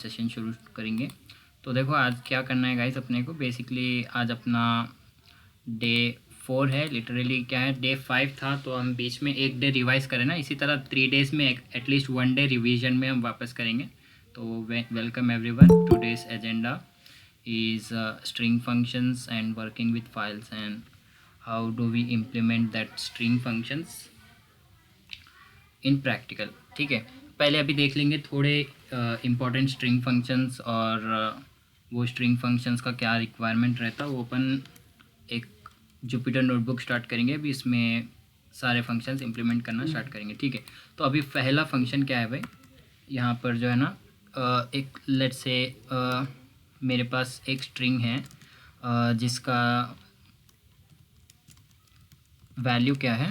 Session शुरू करेंगे। तो देखो आज क्या करना है गाइस, अपने को बेसिकली आज अपना डे 4 है। लिटरली क्या है, डे 5 था तो हम बीच में एक डे रिवाइज करें ना, इसी तरह 3 डेज़ में एटलीस्ट 1 डे रिवीजन में हम वापस करेंगे। तो welcome everyone. Today's agenda is string functions and working with files and how do we implement that string functions in practical। ठीक है, पहले अभी देख लेंगे थोड़े इम्पोर्टेंट स्ट्रिंग फंक्शंस और वो स्ट्रिंग फंक्शंस का क्या रिक्वायरमेंट रहता है। वो अपन एक जुपिटर नोटबुक स्टार्ट करेंगे, अभी इसमें सारे फंक्शंस इंप्लीमेंट करना स्टार्ट करेंगे। ठीक है, तो अभी पहला फंक्शन क्या है भाई, यहाँ पर जो है ना एक लेट्स से मेरे पास एक स्ट्रिंग है जिसका वैल्यू क्या है,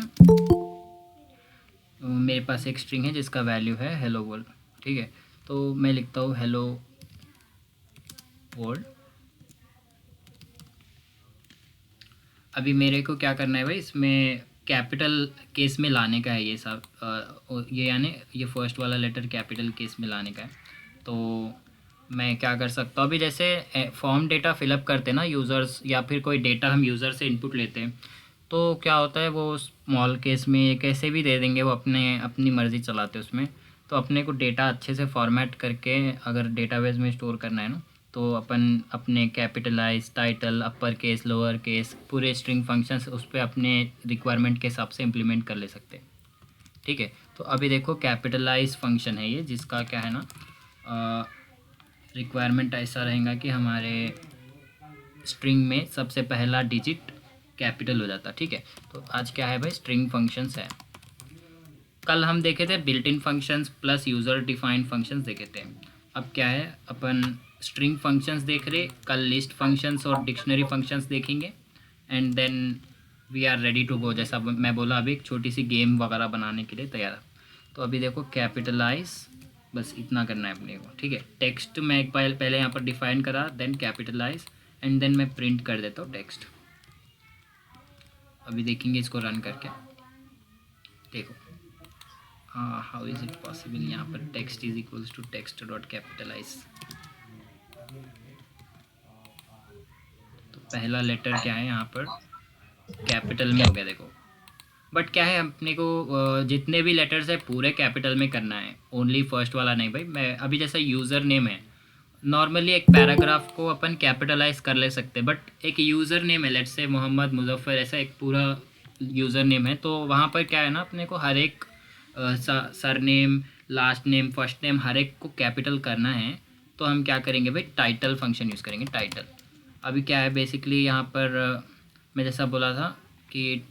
मेरे पास एक स्ट्रिंग है जिसका वैल्यू है हेलो वर्ल्ड। ठीक है, तो मैं लिखता हूँ हेलो वर्ल्ड। अभी मेरे को क्या करना है भाई, इसमें कैपिटल केस में लाने का है ये सब, ये यानी ये फर्स्ट वाला लेटर कैपिटल केस में लाने का है। तो मैं क्या कर सकता हूँ, अभी जैसे फॉर्म डेटा फिलअप करते हैं ना यूज़र्स, या फिर कोई डेटा हम यूज़र से इनपुट लेते हैं, तो क्या होता है वो स्मॉल केस में कैसे भी दे देंगे, वो अपनी मर्ज़ी चलाते हैं उसमें। तो अपने को डेटा अच्छे से फॉर्मेट करके अगर डेटाबेस में स्टोर करना है ना, तो अपन अपने capitalize, title, upper case, lower case, पूरे स्ट्रिंग फंक्शंस उस पर अपने रिक्वायरमेंट के हिसाब से इम्प्लीमेंट कर ले सकते हैं। ठीक है, तो अभी देखो कैपिटलाइज फंक्शन है ये, जिसका क्या है ना रिक्वायरमेंट ऐसा रहेगा कि हमारे स्ट्रिंग में सबसे पहला डिजिट कैपिटल हो जाता। ठीक है, तो आज क्या है भाई, स्ट्रिंग फंक्शंस है। कल हम देखे थे built in functions plus user defined functions देखे थे। अब क्या है, अपन स्ट्रिंग फंक्शंस देख रहे, कल लिस्ट फंक्शंस और डिक्शनरी फंक्शंस देखेंगे and then we are ready to go. जैसा मैं बोला, अभी एक छोटी सी गेम वगैरह बनाने के लिए तैयार। तो अभी देखो कैपिटलाइज, बस इतना करना है अपने को। ठीक है, टेक्स्ट मैं एक पहले यहाँ पर डिफाइन करा, देन कैपिटलाइज एंड देन मैं प्रिंट कर देता हूँ टेक्स्ट। अभी देखेंगे इसको रन करके, देखो हाँ हाउ इज़ इट पॉसिबल। यहाँ पर text is equals to text dot capitalize. तो पहला लेटर क्या है यहाँ पर कैपिटल में हो गया देखो। बट क्या है, अपने को जितने भी लेटर्स है पूरे कैपिटल में करना है, ओनली फर्स्ट वाला नहीं भाई। मैं अभी जैसा यूज़र नेम है, नॉर्मली एक पैराग्राफ को अपन कैपिटलाइज कर ले सकते, बट एक यूज़र नेम है लेट्स से मोहम्मद मुजफ्फर, ऐसा एक पूरा यूज़र नेम है, तो वहाँ पर क्या है ना, अपने को हर एक surname, last name, first name, हर एक को कैपिटल करना है। तो हम क्या करेंगे भाई, टाइटल फंक्शन यूज़ करेंगे, टाइटल। अभी क्या है बेसिकली यहाँ पर मैं जैसा बोला था कि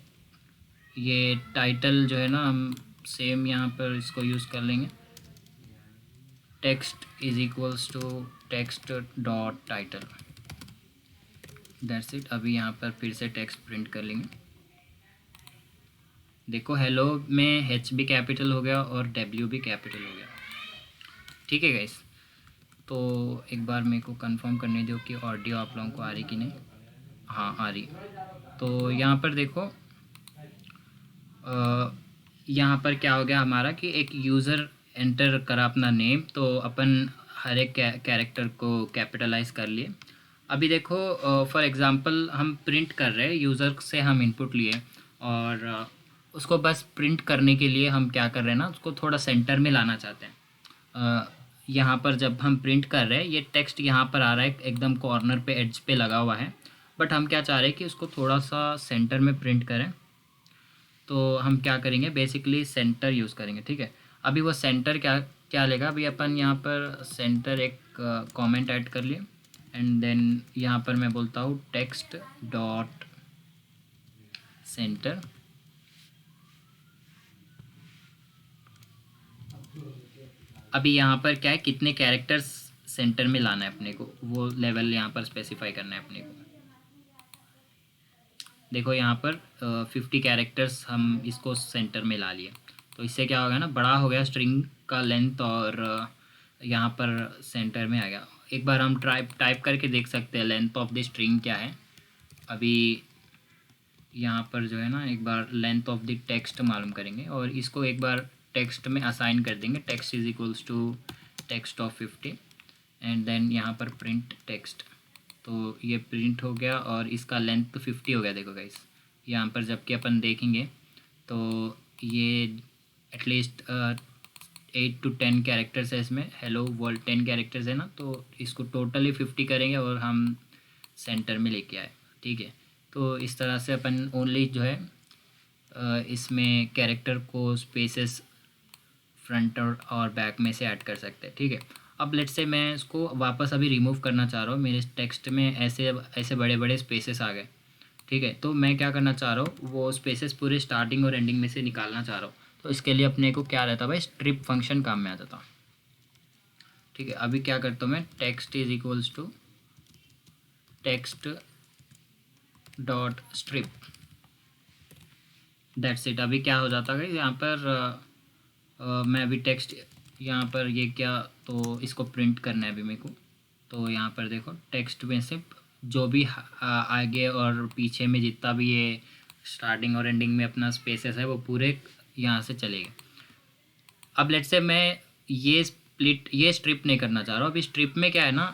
ये टाइटल जो है ना, हम सेम यहाँ पर इसको यूज़ कर लेंगे, text is equals to text dot title, that's it. अभी यहाँ पर फिर से टेक्स्ट प्रिंट कर लेंगे। देखो हेलो में एच भी कैपिटल हो गया और डब्ल्यू भी कैपिटल हो गया। ठीक है गाइस, तो एक बार मेरे को कंफर्म करने दो कि ऑडियो आप लोगों को आ रही कि नहीं। हाँ आ रही। तो यहाँ पर देखो यहाँ पर क्या हो गया हमारा कि एक यूज़र एंटर करा अपना नेम, तो अपन हर एक कैरेक्टर को कैपिटलाइज कर लिए। अभी देखो फॉर एग्ज़ाम्पल हम प्रिंट कर रहे हैं, यूज़र से हम इनपुट लिए और उसको बस प्रिंट करने के लिए हम क्या कर रहे हैं ना, उसको थोड़ा सेंटर में लाना चाहते हैं। यहाँ पर जब हम प्रिंट कर रहे हैं, ये टेक्स्ट यहाँ पर आ रहा है एकदम कॉर्नर पे, एड्ज पे लगा हुआ है, बट हम क्या चाह रहे हैं कि उसको थोड़ा सा सेंटर में प्रिंट करें। तो हम क्या करेंगे, बेसिकली सेंटर यूज़ करेंगे। ठीक है, अभी वो सेंटर क्या क्या लेगा, अभी अपन यहाँ पर सेंटर एक कमेंट ऐड कर लिए एंड देन यहाँ पर मैं बोलता हूँ टेक्स्ट डॉट सेंटर। अभी यहाँ पर क्या है, कितने कैरेक्टर्स सेंटर में लाना है अपने को, वो लेवल यहाँ पर स्पेसिफाई करना है अपने को। देखो यहाँ पर 50 कैरेक्टर्स हम इसको सेंटर में ला लिए, तो इससे क्या होगा ना, बड़ा हो गया स्ट्रिंग का लेंथ और यहाँ पर सेंटर में आ गया। एक बार हम टाइप करके देख सकते हैं लेंथ ऑफ द स्ट्रिंग क्या है। अभी यहाँ पर जो है ना, एक बार लेंथ ऑफ द टेक्स्ट मालूम करेंगे और इसको एक बार टेक्स्ट में असाइन कर देंगे, text is equals to text of 50 and then यहाँ पर प्रिंट टेक्स्ट। तो ये प्रिंट हो गया और इसका लेंथ तो 50 हो गया। देखो गाइस यहाँ पर जबकि अपन देखेंगे तो ये एटलीस्ट 8 to 10 कैरेक्टर्स है इसमें। हेलो वर्ल्ड 10 कैरेक्टर्स है ना, तो इसको टोटली 50 करेंगे और हम सेंटर में लेके आए। ठीक है, तो इस तरह से अपन ओनली जो है इसमें कैरेक्टर को स्पेसेस फ्रंट और बैक में से ऐड कर सकते हैं। ठीक है, अब लेट्स से मैं इसको वापस अभी रिमूव करना चाह रहा हूँ। मेरे टेक्स्ट में ऐसे ऐसे बड़े बड़े स्पेसेस आ गए। ठीक है, तो मैं क्या करना चाह रहा हूँ, वो स्पेसेस पूरे स्टार्टिंग और एंडिंग में से निकालना चाह रहा हूँ। तो इसके लिए अपने को क्या रहता है भाई, स्ट्रिप फंक्शन काम में आ जाता। ठीक है, अभी क्या करता हूँ मैं, text is equals to text dot strip, that's it. अभी क्या हो जाता है यहाँ पर मैं अभी टेक्स्ट यहाँ पर ये क्या, तो इसको प्रिंट करना है अभी मेरे को। तो यहाँ पर देखो टेक्स्ट में से जो भी आगे और पीछे में जितना भी ये स्टार्टिंग और एंडिंग में अपना स्पेसेस है वो पूरे यहाँ से चलेगा। अब लेट्स से मैं ये ये स्ट्रिप नहीं करना चाह रहा हूँ। अभी स्ट्रिप में क्या है ना,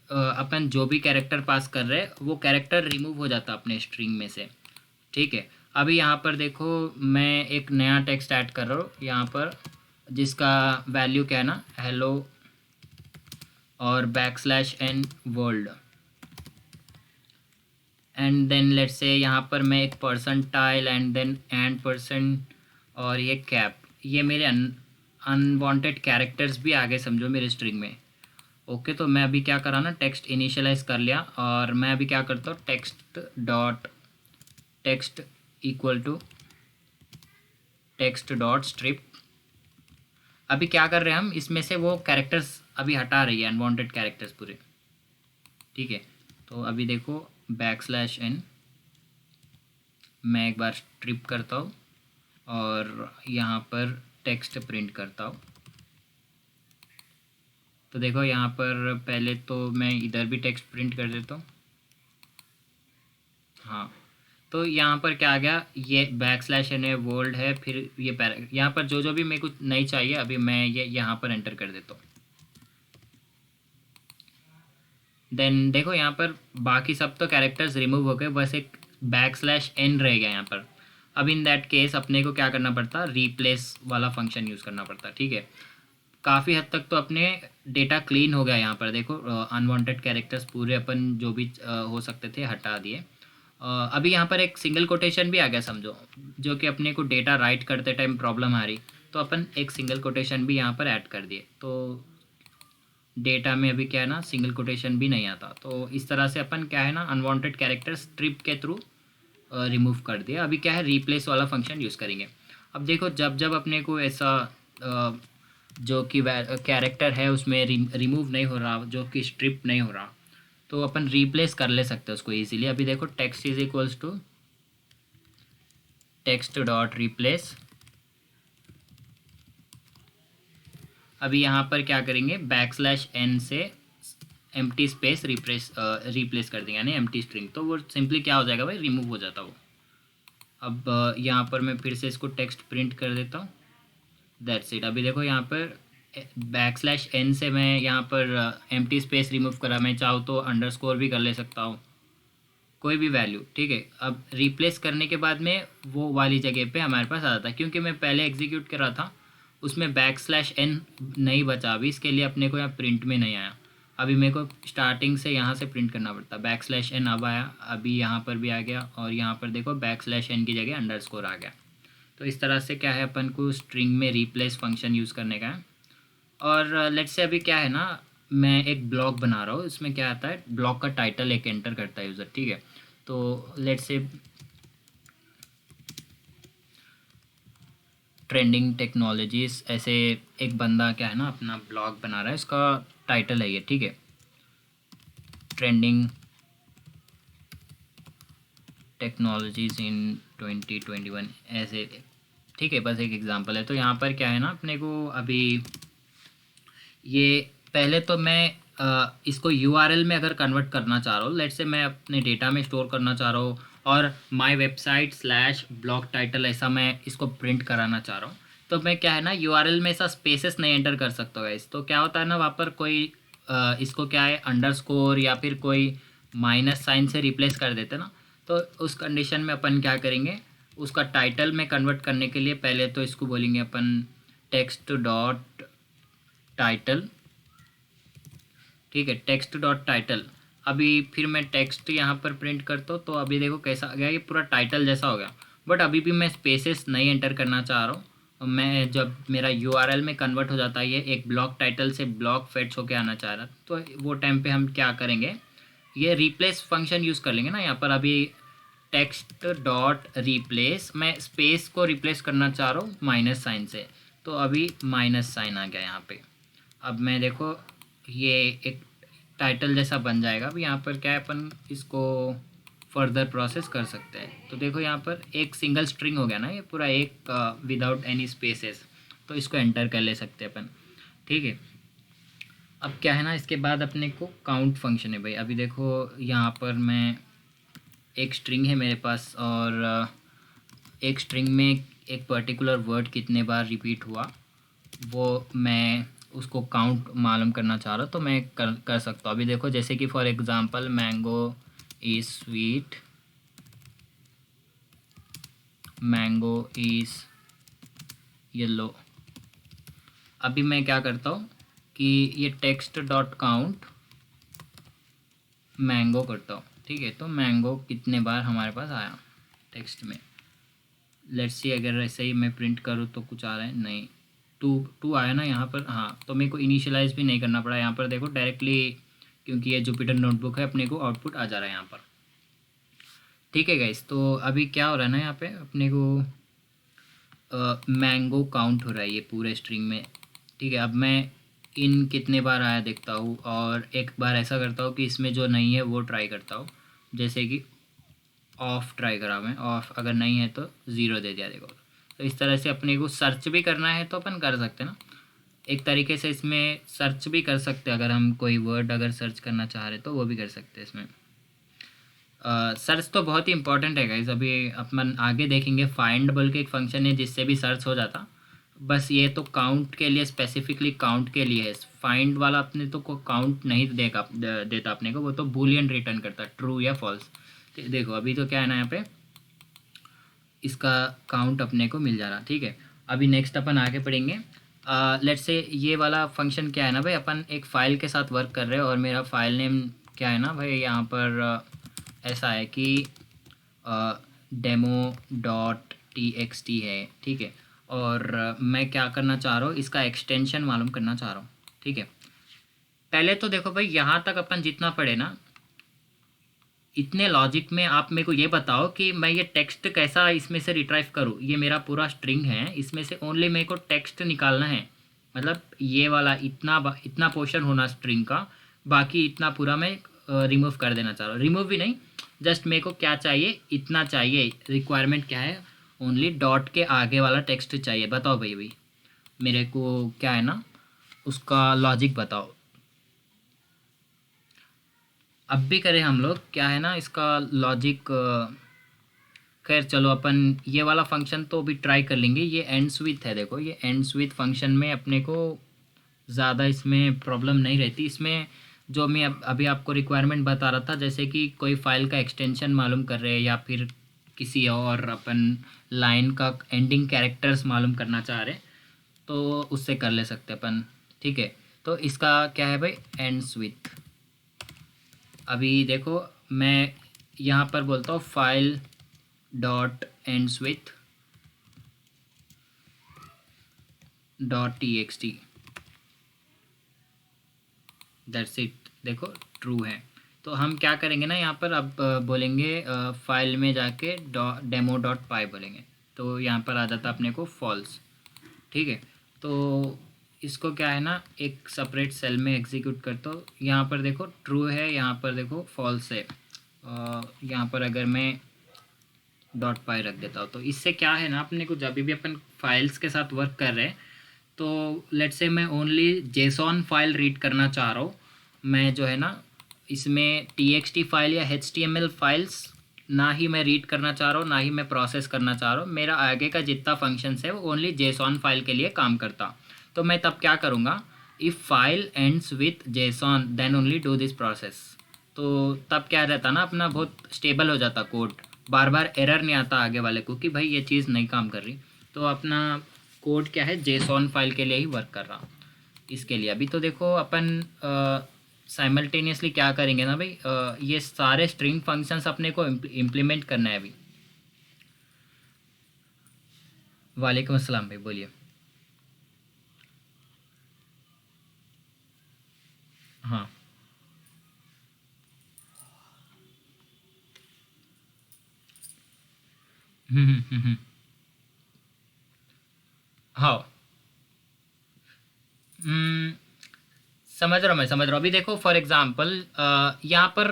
अपन जो भी कैरेक्टर पास कर रहे हैं वो कैरेक्टर रिमूव हो जाता अपने स्ट्रिंग में से। ठीक है, अभी यहाँ पर देखो मैं एक नया टेक्स्ट ऐड कर रहा हूँ यहाँ पर, जिसका वैल्यू क्या है ना, हेलो और \n world, and then let's say यहाँ पर मैं एक परसेंटाइल एंड देन %, और ये कैप, ये मेरे अनवांटेड कैरेक्टर्स भी आगे समझो मेरे स्ट्रिंग में। ओके, तो मैं अभी क्या करा ना, टेक्स्ट इनिशियलाइज कर लिया और मैं अभी क्या करता हूँ, text dot text equal to text dot strip. अभी क्या कर रहे हैं हम, इसमें से वो कैरेक्टर्स अभी हटा रही है, अनवांटेड कैरेक्टर्स पूरे। ठीक है, तो अभी देखो \n मैं एक बार स्ट्रिप करता हूँ और यहाँ पर टेक्स्ट प्रिंट करता हूँ। तो देखो यहाँ पर पहले तो मैं इधर भी टेक्स्ट प्रिंट कर देता हूँ। हाँ, तो यहाँ पर क्या आ गया, ये \n है, वर्ल्ड है, फिर ये यहाँ पर जो जो भी मेरे को नहीं चाहिए अभी मैं ये यहाँ पर एंटर कर देता हूँ। देन देखो यहाँ पर बाकी सब तो कैरेक्टर्स रिमूव हो गए, बस एक \n रह गया यहाँ पर। अब इन दैट केस अपने को क्या करना पड़ता, रिप्लेस वाला फंक्शन यूज़ करना पड़ता। ठीक है, काफ़ी हद तक तो अपने डेटा क्लीन हो गया। यहाँ पर देखो अनवांटेड कैरेक्टर्स पूरे अपन जो भी हो सकते थे हटा दिए। अभी यहाँ पर एक सिंगल कोटेशन भी आ गया समझो, जो कि अपने को डेटा राइट करते टाइम प्रॉब्लम आ रही, तो अपन एक सिंगल कोटेशन भी यहाँ पर ऐड कर दिए। तो डेटा में अभी क्या है ना, सिंगल कोटेशन भी नहीं आता। तो इस तरह से अपन क्या है ना, अनवांटेड कैरेक्टर स्ट्रिप के थ्रू रिमूव कर दिया। अभी क्या है, रिप्लेस वाला फंक्शन यूज़ करेंगे। अब देखो जब जब अपने को ऐसा जो कि कैरेक्टर है उसमें रिमूव नहीं हो रहा, जो कि स्ट्रिप नहीं हो रहा, तो अपन रिप्लेस कर ले सकते हैं उसको इजीली। अभी देखो text is equals to text dot replace. अभी यहाँ पर क्या करेंगे, \n से एम्प्टी स्पेस रिप्लेस कर देंगे, यानी एम्प्टी स्ट्रिंग। तो वो सिंपली क्या हो जाएगा भाई, रिमूव हो जाता वो। अब यहाँ पर मैं फिर से इसको टेक्स्ट प्रिंट कर देता हूँ, दैट्स इट। अभी देखो यहाँ पर \n से मैं यहाँ पर एम्प्टी स्पेस रिमूव करा, मैं चाहूँ तो अंडरस्कोर भी कर ले सकता हूँ, कोई भी वैल्यू। ठीक है, अब रिप्लेस करने के बाद में वो वाली जगह पे हमारे पास आ जाता है। क्योंकि मैं पहले एग्जीक्यूट कर रहा था उसमें \n नहीं बचा, अभी इसके लिए अपने को यहाँ प्रिंट में नहीं आया। अभी मेरे को स्टार्टिंग से यहाँ से प्रिंट करना पड़ता, \n अब आया, अभी यहाँ पर भी आ गया, और यहाँ पर देखो \n की जगह अंडरस्कोर आ गया। तो इस तरह से क्या है, अपन को स्ट्रिंग में रिप्लेस फंक्शन यूज़ करने का है। और लेट्स से अभी क्या है ना, मैं एक ब्लॉग बना रहा हूँ, इसमें क्या आता है, ब्लॉग का टाइटल एक एंटर करता है यूज़र। ठीक है, तो लेट्स से ट्रेंडिंग टेक्नोलॉजीज, ऐसे एक बंदा क्या है ना अपना ब्लॉग बना रहा है, इसका टाइटल है ये। ठीक है, ट्रेंडिंग टेक्नोलॉजीज इन 2021 ऐसे। ठीक है, बस एक एग्जांपल है। तो यहाँ पर क्या है ना, अपने को अभी ये पहले तो मैं इसको URL में अगर कन्वर्ट करना चाह रहा हूँ, लेट्स से मैं अपने डेटा में स्टोर करना चाह रहा हूँ और माई वेबसाइट /ब्लॉग टाइटल ऐसा मैं इसको प्रिंट कराना चाह रहा हूँ, तो मैं क्या है ना URL में ऐसा स्पेसेस नहीं एंटर कर सकता गाइस। तो क्या होता है ना, वहाँ पर कोई इसको क्या है अंडरस्कोर या फिर कोई माइनस साइन से रिप्लेस कर देते ना, तो उस कंडीशन में अपन क्या करेंगे, उसका टाइटल में कन्वर्ट करने के लिए पहले तो इसको बोलेंगे अपन टेक्स्ट डॉट टाइटल। ठीक है, टेक्स्ट डॉट टाइटल। अभी फिर मैं टेक्स्ट यहाँ पर प्रिंट करता हूँ, तो अभी देखो कैसा आ गया, ये पूरा टाइटल जैसा हो गया। बट अभी भी मैं स्पेसेस नहीं एंटर करना चाह रहा हूँ। मैं जब मेरा यूआरएल में कन्वर्ट हो जाता है ये एक ब्लॉक टाइटल से ब्लॉक फेट्स होके आना चाह रहा, तो वो टाइम पे हम क्या करेंगे, ये रिप्लेस फंक्शन यूज़ कर लेंगे ना यहाँ पर। अभी टेक्स्ट डॉट रिप्लेस, मैं स्पेस को रिप्लेस करना चाह रहा हूँ माइनस साइन से, तो अभी माइनस साइन आ गया यहाँ पे। अब मैं देखो ये एक टाइटल जैसा बन जाएगा। अब यहाँ पर क्या है, अपन इसको फर्दर प्रोसेस कर सकते हैं। तो देखो यहाँ पर एक सिंगल स्ट्रिंग हो गया ना ये पूरा, एक विदाउट एनी स्पेसेस, तो इसको एंटर कर ले सकते हैं अपन। ठीक है, अब क्या है ना, इसके बाद अपने को काउंट फंक्शन है भाई। अभी देखो यहाँ पर मैं एक स्ट्रिंग है मेरे पास, और एक स्ट्रिंग में एक पर्टिकुलर वर्ड कितने बार रिपीट हुआ वो मैं उसको काउंट मालूम करना चाह रहा, तो मैं कर सकता हूँ। अभी देखो जैसे कि for example mango is sweet, mango is yellow. अभी मैं क्या करता हूँ कि ये टेक्स्ट डॉट काउंट मैंगो करता हूँ। ठीक है, तो मैंगो कितने बार हमारे पास आया टेक्स्ट में, लेट्स सी अगर ऐसे ही मैं प्रिंट करूँ तो कुछ आ रहा है, नहीं, टू आया ना यहाँ पर। हाँ, तो मेरे को इनिशियलाइज़ भी नहीं करना पड़ा यहाँ पर, देखो डायरेक्टली, क्योंकि ये जुपिटर नोटबुक है अपने को आउटपुट आ जा रहा है यहाँ पर। ठीक है गाइस, तो अभी क्या हो रहा है ना, यहाँ पे अपने को मैंगो काउंट हो रहा है ये पूरे स्ट्रिंग में। ठीक है, अब मैं इन कितने बार आया देखता हूँ, और एक बार ऐसा करता हूँ कि इसमें जो नहीं है वो ट्राई करता हूँ, जैसे कि ऑफ ट्राई करा मैं, ऑफ अगर नहीं है तो ज़ीरो दे दिया देखो। तो इस तरह से अपने को सर्च भी करना है तो अपन कर सकते हैं ना, एक तरीके से इसमें सर्च भी कर सकते हैं। अगर हम कोई वर्ड अगर सर्च करना चाह रहे तो वो भी कर सकते हैं इसमें। सर्च तो बहुत ही इंपॉर्टेंट है गाइस। अभी अपन आगे देखेंगे फाइंड बोल के एक फंक्शन है जिससे भी सर्च हो जाता, बस ये तो काउंट के लिए, स्पेसिफिकली काउंट के लिए है। फाइंड वाला अपने तो को काउंट नहीं देता अपने को, वो तो बूलियन रिटर्न करता, ट्रू या फॉल्स। देखो अभी तो क्या है ना, यहाँ पे इसका काउंट अपने को मिल जा रहा। ठीक है, अभी नेक्स्ट अपन आगे पढ़ेंगे। लेट्स से ये वाला फंक्शन क्या है ना भाई, अपन एक फ़ाइल के साथ वर्क कर रहे हैं, और मेरा फाइल नेम क्या है ना भाई, यहाँ पर ऐसा है कि demo.txt है। ठीक है, और मैं क्या करना चाह रहा हूँ, इसका एक्सटेंशन मालूम करना चाह रहा हूँ। ठीक है, पहले तो देखो भाई यहाँ तक अपन जितना पढ़े ना, इतने लॉजिक में आप मेरे को ये बताओ कि मैं ये टेक्स्ट कैसा इसमें से रिट्राइव करूँ। ये मेरा पूरा स्ट्रिंग है, इसमें से ओनली मेरे को टेक्स्ट निकालना है, मतलब ये वाला इतना पोर्शन होना स्ट्रिंग का, बाकी इतना पूरा मैं रिमूव कर देना चाह रहा हूँ। रिमूव भी नहीं, जस्ट मेरे को क्या चाहिए, इतना चाहिए। रिक्वायरमेंट क्या है, ओनली डॉट के आगे वाला टेक्स्ट चाहिए। बताओ भाई मेरे को क्या है ना, उसका लॉजिक बताओ। अब भी करें हम लोग, क्या है ना इसका लॉजिक। खैर चलो अपन ये वाला फंक्शन तो भी ट्राई कर लेंगे। ये एंड्स विथ है, देखो ये एंड्स विथ फंक्शन में अपने को ज़्यादा इसमें प्रॉब्लम नहीं रहती। इसमें जो मैं अभी आपको रिक्वायरमेंट बता रहा था, जैसे कि कोई फाइल का एक्सटेंशन मालूम कर रहे हैं, या फिर किसी और अपन लाइन का एंडिंग कैरेक्टर्स मालूम करना चाह रहे, तो उससे कर ले सकते अपन। ठीक है, तो इसका क्या है भाई, एंड्स विथ। अभी देखो मैं यहाँ पर बोलता हूँ file dot ends with .txt, that's it. देखो ट्रू है, तो हम क्या करेंगे ना यहाँ पर, अब बोलेंगे फाइल में जाके demo.py बोलेंगे, तो यहाँ पर आ जाता अपने को फॉल्स। ठीक है, तो इसको क्या है ना, एक सेपरेट सेल में एग्जीक्यूट करता हूँ। यहाँ पर देखो ट्रू है, यहाँ पर देखो फॉल्स है। यहाँ पर अगर मैं .py रख देता हूँ, तो इससे क्या है ना, अपने को जब भी अपन फाइल्स के साथ वर्क कर रहे हैं, तो लेट्स से मैं ओनली जेसॉन फाइल रीड करना चाह रहा हूँ, मैं जो है ना इसमें txt फाइल या html फाइल्स ना ही मैं रीड करना चाह रहा हूँ, ना ही मैं प्रोसेस करना चाह रहा हूँ। मेरा आगे का जितना फंक्शंस है वो ओनली जेसॉन फाइल के लिए काम करता। तो मैं तब क्या करूँगा, if file ends with JSON then only do this process. तो तब क्या रहता ना, अपना बहुत स्टेबल हो जाता कोड, बार बार एरर नहीं आता आगे वाले को कि भाई ये चीज़ नहीं काम कर रही। तो अपना कोड क्या है, जेसॉन फाइल के लिए ही वर्क कर रहा। इसके लिए अभी तो देखो अपन साइमल्टेनियसली क्या करेंगे ना भाई, ये सारे स्ट्रिंग फंक्शंस अपने को इम्प्लीमेंट करना है अभी। वालेकुम अस्सलाम भाई, बोलिए। हाँ। हम्म। हाँ। हम्म, समझ रहा हूँ, मैं समझ रहा हूँ। अभी देखो फॉर एग्जांपल यहाँ पर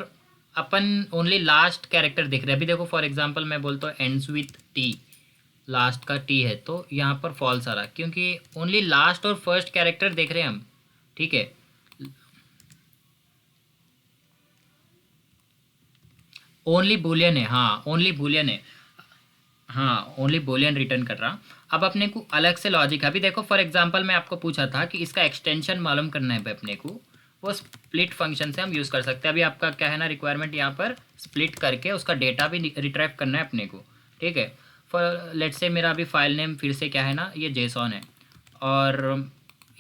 अपन ओनली लास्ट कैरेक्टर देख रहे हैं। अभी देखो फॉर एग्जांपल मैं बोलता हूँ एंड्स विथ टी, लास्ट का टी है तो यहाँ पर फॉल्स आ रहा क्योंकि ओनली लास्ट और फर्स्ट कैरेक्टर देख रहे हैं हम। ठीक है, ओनली बुलियन है, हाँ ओनली बुलियन है। हाँ ओनली बुलियन रिटर्न कर रहा। अब अपने को अलग से लॉजिक है। अभी देखो फॉर एग्जांपल मैं आपको पूछा था कि इसका एक्सटेंशन मालूम करना है अपने को, वो स्प्लिट फंक्शन से हम यूज़ कर सकते हैं। अभी आपका क्या है ना रिक्वायरमेंट, यहाँ पर स्प्लिट करके उसका डेटा भी रिट्राइव करना है अपने को। ठीक है, फॉर लेट्स से मेरा अभी फाइल नेम फिर से क्या है ना, ये जेसॉन है, और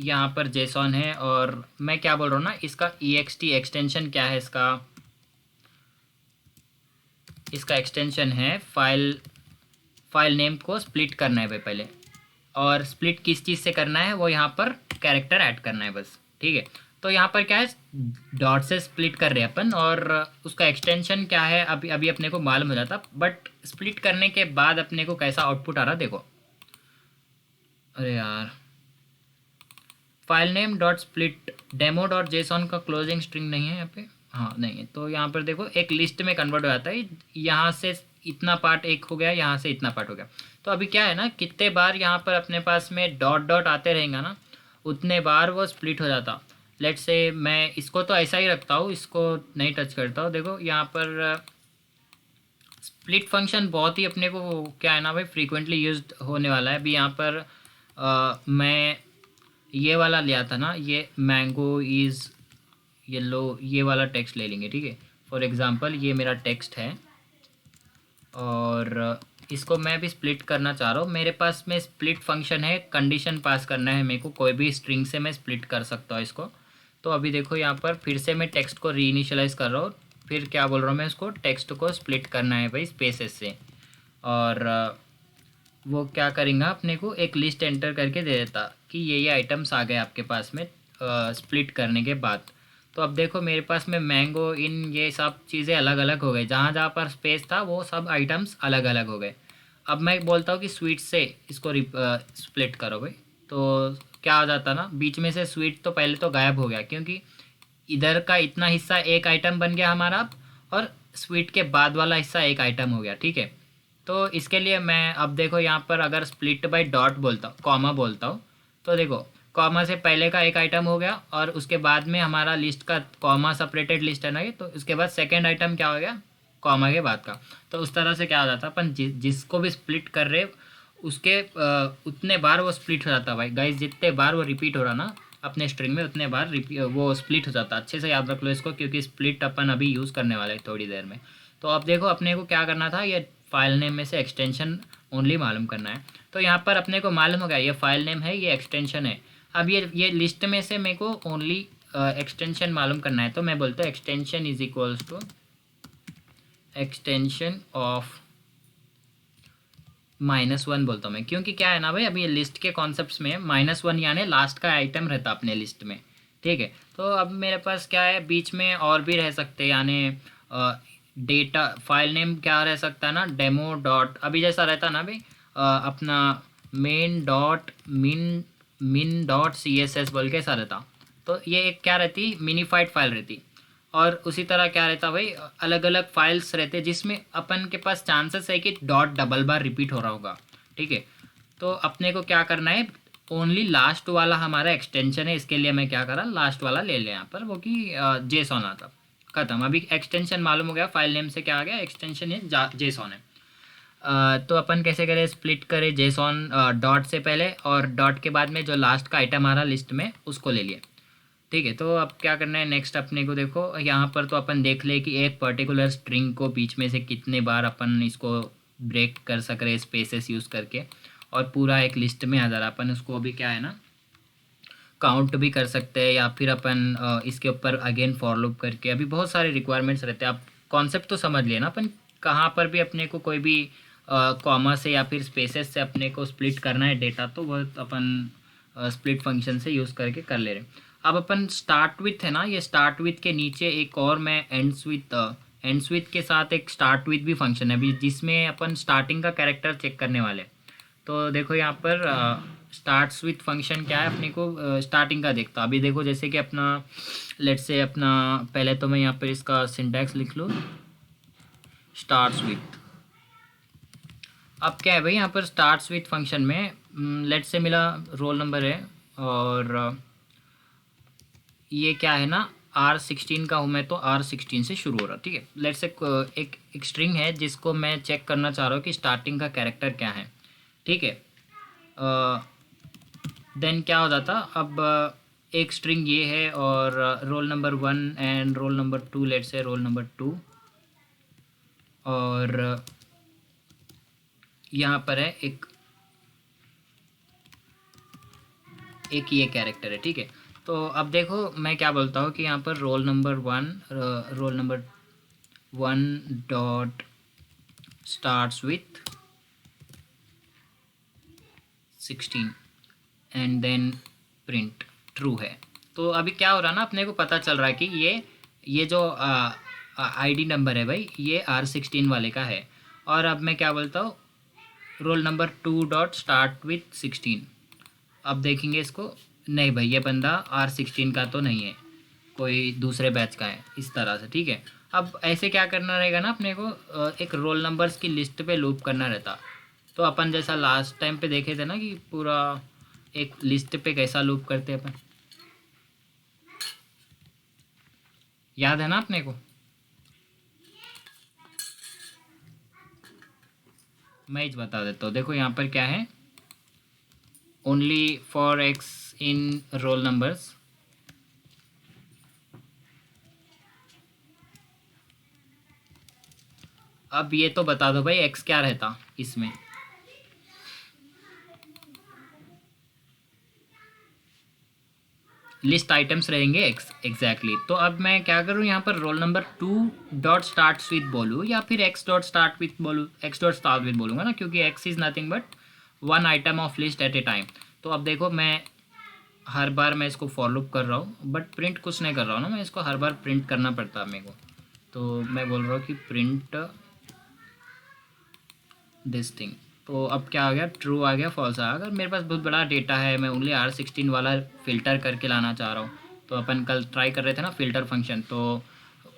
यहाँ पर जेसॉन है, और मैं क्या बोल रहा हूँ ना, इसका EXT एक्सटेंशन क्या है, इसका एक्सटेंशन है फाइल नेम को स्प्लिट करना है भाई पहले, और स्प्लिट किस चीज़ से करना है, वो यहाँ पर कैरेक्टर ऐड करना है बस। ठीक है, तो यहाँ पर क्या है, डॉट से स्प्लिट कर रहे हैं अपन, और उसका एक्सटेंशन क्या है अभी अभी अपने को मालूम हो जाता, बट स्प्लिट करने के बाद अपने को कैसा आउटपुट आ रहा देखो। अरे यार, file name dot split demo dot JSON का क्लोजिंग स्ट्रिंग नहीं है यहाँ पे, हाँ नहीं है, तो यहाँ पर देखो एक लिस्ट में कन्वर्ट हो जाता है, यहाँ से इतना पार्ट एक हो गया, यहाँ से इतना पार्ट हो गया। तो अभी क्या है ना, कितने बार यहाँ पर अपने पास में डॉट डॉट आते रहेंगे ना, उतने बार वो स्प्लिट हो जाता। लेट से मैं इसको तो ऐसा ही रखता हूँ, इसको नहीं टच करता हूँ। देखो यहाँ पर स्प्लिट फंक्शन बहुत ही अपने को क्या है ना भाई फ्रीक्वेंटली यूज्ड होने वाला है। अभी यहाँ पर मैं ये वाला लिया था ना, ये मैंगो इज़ येलो, ये वाला टेक्स्ट ले लेंगे। ठीक है, फॉर एग्ज़ाम्पल ये मेरा टेक्स्ट है, और इसको मैं भी स्प्लिट करना चाह रहा हूँ। मेरे पास में स्प्लिट फंक्शन है, कंडीशन पास करना है मेरे को, कोई भी स्ट्रिंग से मैं स्प्लिट कर सकता हूँ इसको। तो अभी देखो यहाँ पर फिर से मैं टेक्स्ट को रीइनिशियलाइज़ कर रहा हूँ, फिर क्या बोल रहा हूँ मैं, इसको टेक्स्ट को स्प्लिट करना है भाई स्पेसेस से, और वो क्या करेंगे अपने को एक लिस्ट एंटर करके दे देता कि ये आइटम्स आ गए आपके पास में स्प्लिट करने के बाद। तो अब देखो मेरे पास में मैंगो इन ये सब चीज़ें अलग अलग हो गई, जहाँ जहाँ पर स्पेस था वो सब आइटम्स अलग अलग हो गए। अब मैं बोलता हूँ कि स्वीट से इसको स्प्लिट करो भाई, तो क्या हो जाता ना, बीच में से स्वीट तो पहले तो गायब हो गया, क्योंकि इधर का इतना हिस्सा एक आइटम बन गया हमारा अब, और स्वीट के बाद वाला हिस्सा एक आइटम हो गया। ठीक है, तो इसके लिए मैं अब देखो यहाँ पर अगर स्प्लिट बाय डॉट बोलता हूँ, कॉमा बोलता हूँ, तो देखो कॉमा से पहले का एक आइटम हो गया, और उसके बाद में हमारा लिस्ट का कॉमा सेपरेटेड लिस्ट है ना ये, तो उसके बाद सेकंड आइटम क्या हो गया, कॉमा के बाद का। तो उस तरह से क्या हो जाता है, अपन जिसको भी स्प्लिट कर रहे उसके उतने बार वो स्प्लिट हो जाता है भाई गाइस, जितने बार वो रिपीट हो रहा ना अपने स्ट्रिंग में, उतने बार वो स्प्लिट हो जाता। अच्छे से याद रख लो इसको, क्योंकि स्प्लिट अपन अभी यूज़ करने वाले हैं थोड़ी देर में। तो अब देखो अपने को क्या करना था, ये फाइल नेम में से एक्सटेंशन ओनली मालूम करना है। तो यहाँ पर अपने को मालूम हो गया ये फाइल नेम है, ये एक्सटेंशन है। अब ये लिस्ट में से मेरे को ओनली एक्सटेंशन मालूम करना है, तो मैं बोलता हूँ extension is equals to extension of -1 बोलता हूँ मैं, क्योंकि क्या है ना भाई अभी ये लिस्ट के कॉन्सेप्ट्स में -1 यानी लास्ट का आइटम रहता अपने लिस्ट में। ठीक है, तो अब मेरे पास क्या है, बीच में और भी रह सकते हैं, यानी डेटा फाइल नेम क्या रह सकता है ना, डेमो डॉट, अभी जैसा रहता ना भाई अपना मेन डॉट मिन डॉट CSS बोल के ऐसा रहता। तो ये एक क्या रहती, मिनीफाइड फाइल रहती, और उसी तरह क्या रहता भाई अलग अलग फाइल्स रहते जिसमें अपन के पास चांसेस है कि डॉट डबल बार रिपीट हो रहा होगा। ठीक है, तो अपने को क्या करना है, ओनली लास्ट वाला हमारा एक्सटेंशन है, इसके लिए मैं क्या करा, लास्ट वाला ले लिया यहाँ पर, वो कि जेसॉन आता, खत्म। अभी एक्सटेंशन मालूम हो गया, फाइल नेम से क्या आ गया, एक्सटेंशन है जेसॉन है। तो अपन कैसे करें, स्प्लिट करें जेसॉन डॉट से पहले, और डॉट के बाद में जो लास्ट का आइटम आ रहा लिस्ट में उसको ले लिए। ठीक है, तो अब क्या करना है नेक्स्ट अपने को, देखो यहाँ पर तो अपन देख ले कि एक पर्टिकुलर स्ट्रिंग को बीच में से कितने बार अपन इसको ब्रेक कर सक रहे स्पेसेस यूज़ करके, और पूरा एक लिस्ट में आ जा रहा। अपन उसको अभी क्या है ना काउंट भी कर सकते हैं, या फिर अपन इसके ऊपर अगेन फॉर लूप करके, अभी बहुत सारे रिक्वायरमेंट्स रहते हैं। आप कॉन्सेप्ट तो समझ लिए ना, अपन कहाँ पर भी अपने को कोई भी कॉमा से या फिर स्पेसेस से अपने को स्प्लिट करना है डेटा, तो वो अपन स्प्लिट फंक्शन से यूज़ करके कर ले रहे हैं। अब अपन स्टार्ट विथ है ना, ये स्टार्ट विथ के नीचे एक और मैं एंड्स विथ के साथ एक स्टार्ट विथ भी फंक्शन है अभी, जिसमें अपन स्टार्टिंग का कैरेक्टर चेक करने वाले हैं। तो देखो यहाँ पर स्टार्ट्स विथ फंक्शन क्या है, अपने को स्टार्टिंग का देखता। अभी देखो जैसे कि अपना लेट्स से अपना, पहले तो मैं यहाँ पर इसका सिंटैक्स लिख लूँ, स्टार्ट्स विथ। अब क्या है भाई, यहाँ पर स्टार्ट्स विथ फंक्शन में लेट्स से मेरा रोल नंबर है, और ये क्या है ना R16 का हूँ मैं, तो R16 से शुरू हो रहा, ठीक है। लेट्स से एक स्ट्रिंग है जिसको मैं चेक करना चाह रहा हूँ कि स्टार्टिंग का कैरेक्टर क्या है, ठीक है। देन क्या हो जाता, अब एक स्ट्रिंग ये है, और role number 1 and role number 2, let's say role number 2, और यहाँ पर है एक ये कैरेक्टर है, ठीक है। तो अब देखो मैं क्या बोलता हूँ कि यहाँ पर roll number 1 dot starts with 16 and then print true है। तो अभी क्या हो रहा है ना, अपने को पता चल रहा है कि ये जो आईडी नंबर है भाई, ये R16 वाले का है। और अब मैं क्या बोलता हूँ, role number 2 dot start with 16। अब देखेंगे इसको, नहीं भाई ये बंदा R16 का तो नहीं है, कोई दूसरे बैच का है, इस तरह से, ठीक है। अब ऐसे क्या करना रहेगा ना, अपने को एक रोल नंबर्स की लिस्ट पे लूप करना रहता। तो अपन जैसा लास्ट टाइम पे देखे थे ना कि पूरा एक लिस्ट पे कैसा लूप करते अपन, याद है ना अपने को? मैं ही बता देता हूँ, देखो यहाँ पर क्या है, only for x in roll numbers, अब ये तो बता दो भाई एक्स क्या रहता इसमें, लिस्ट आइटम्स रहेंगे एक्स एग्जैक्टली। तो अब मैं क्या करूँ, यहाँ पर roll number 2 dot start with बोलूँ, या फिर एक्स डॉट स्टार्ट विथ बोलूँ, एक्स डॉट स्टार्ट विथ बोलूँगा ना, क्योंकि X is nothing but 1 item of list at a time. तो अब देखो मैं हर बार मैं इसको फॉर लूप कर रहा हूँ, बट प्रिंट कुछ नहीं कर रहा हूँ ना, मैं इसको हर बार प्रिंट करना पड़ता है मेरे को। तो मैं बोल रहा हूँ कि प्रिंट दिस थिंग। तो अब क्या आ गया, ट्रू आ गया, फॉल्स आ गया। अगर मेरे पास बहुत बड़ा डेटा है, मैं ओनली R16 वाला फ़िल्टर करके लाना चाह रहा हूँ, तो अपन कल ट्राई कर रहे थे ना फ़िल्टर फंक्शन, तो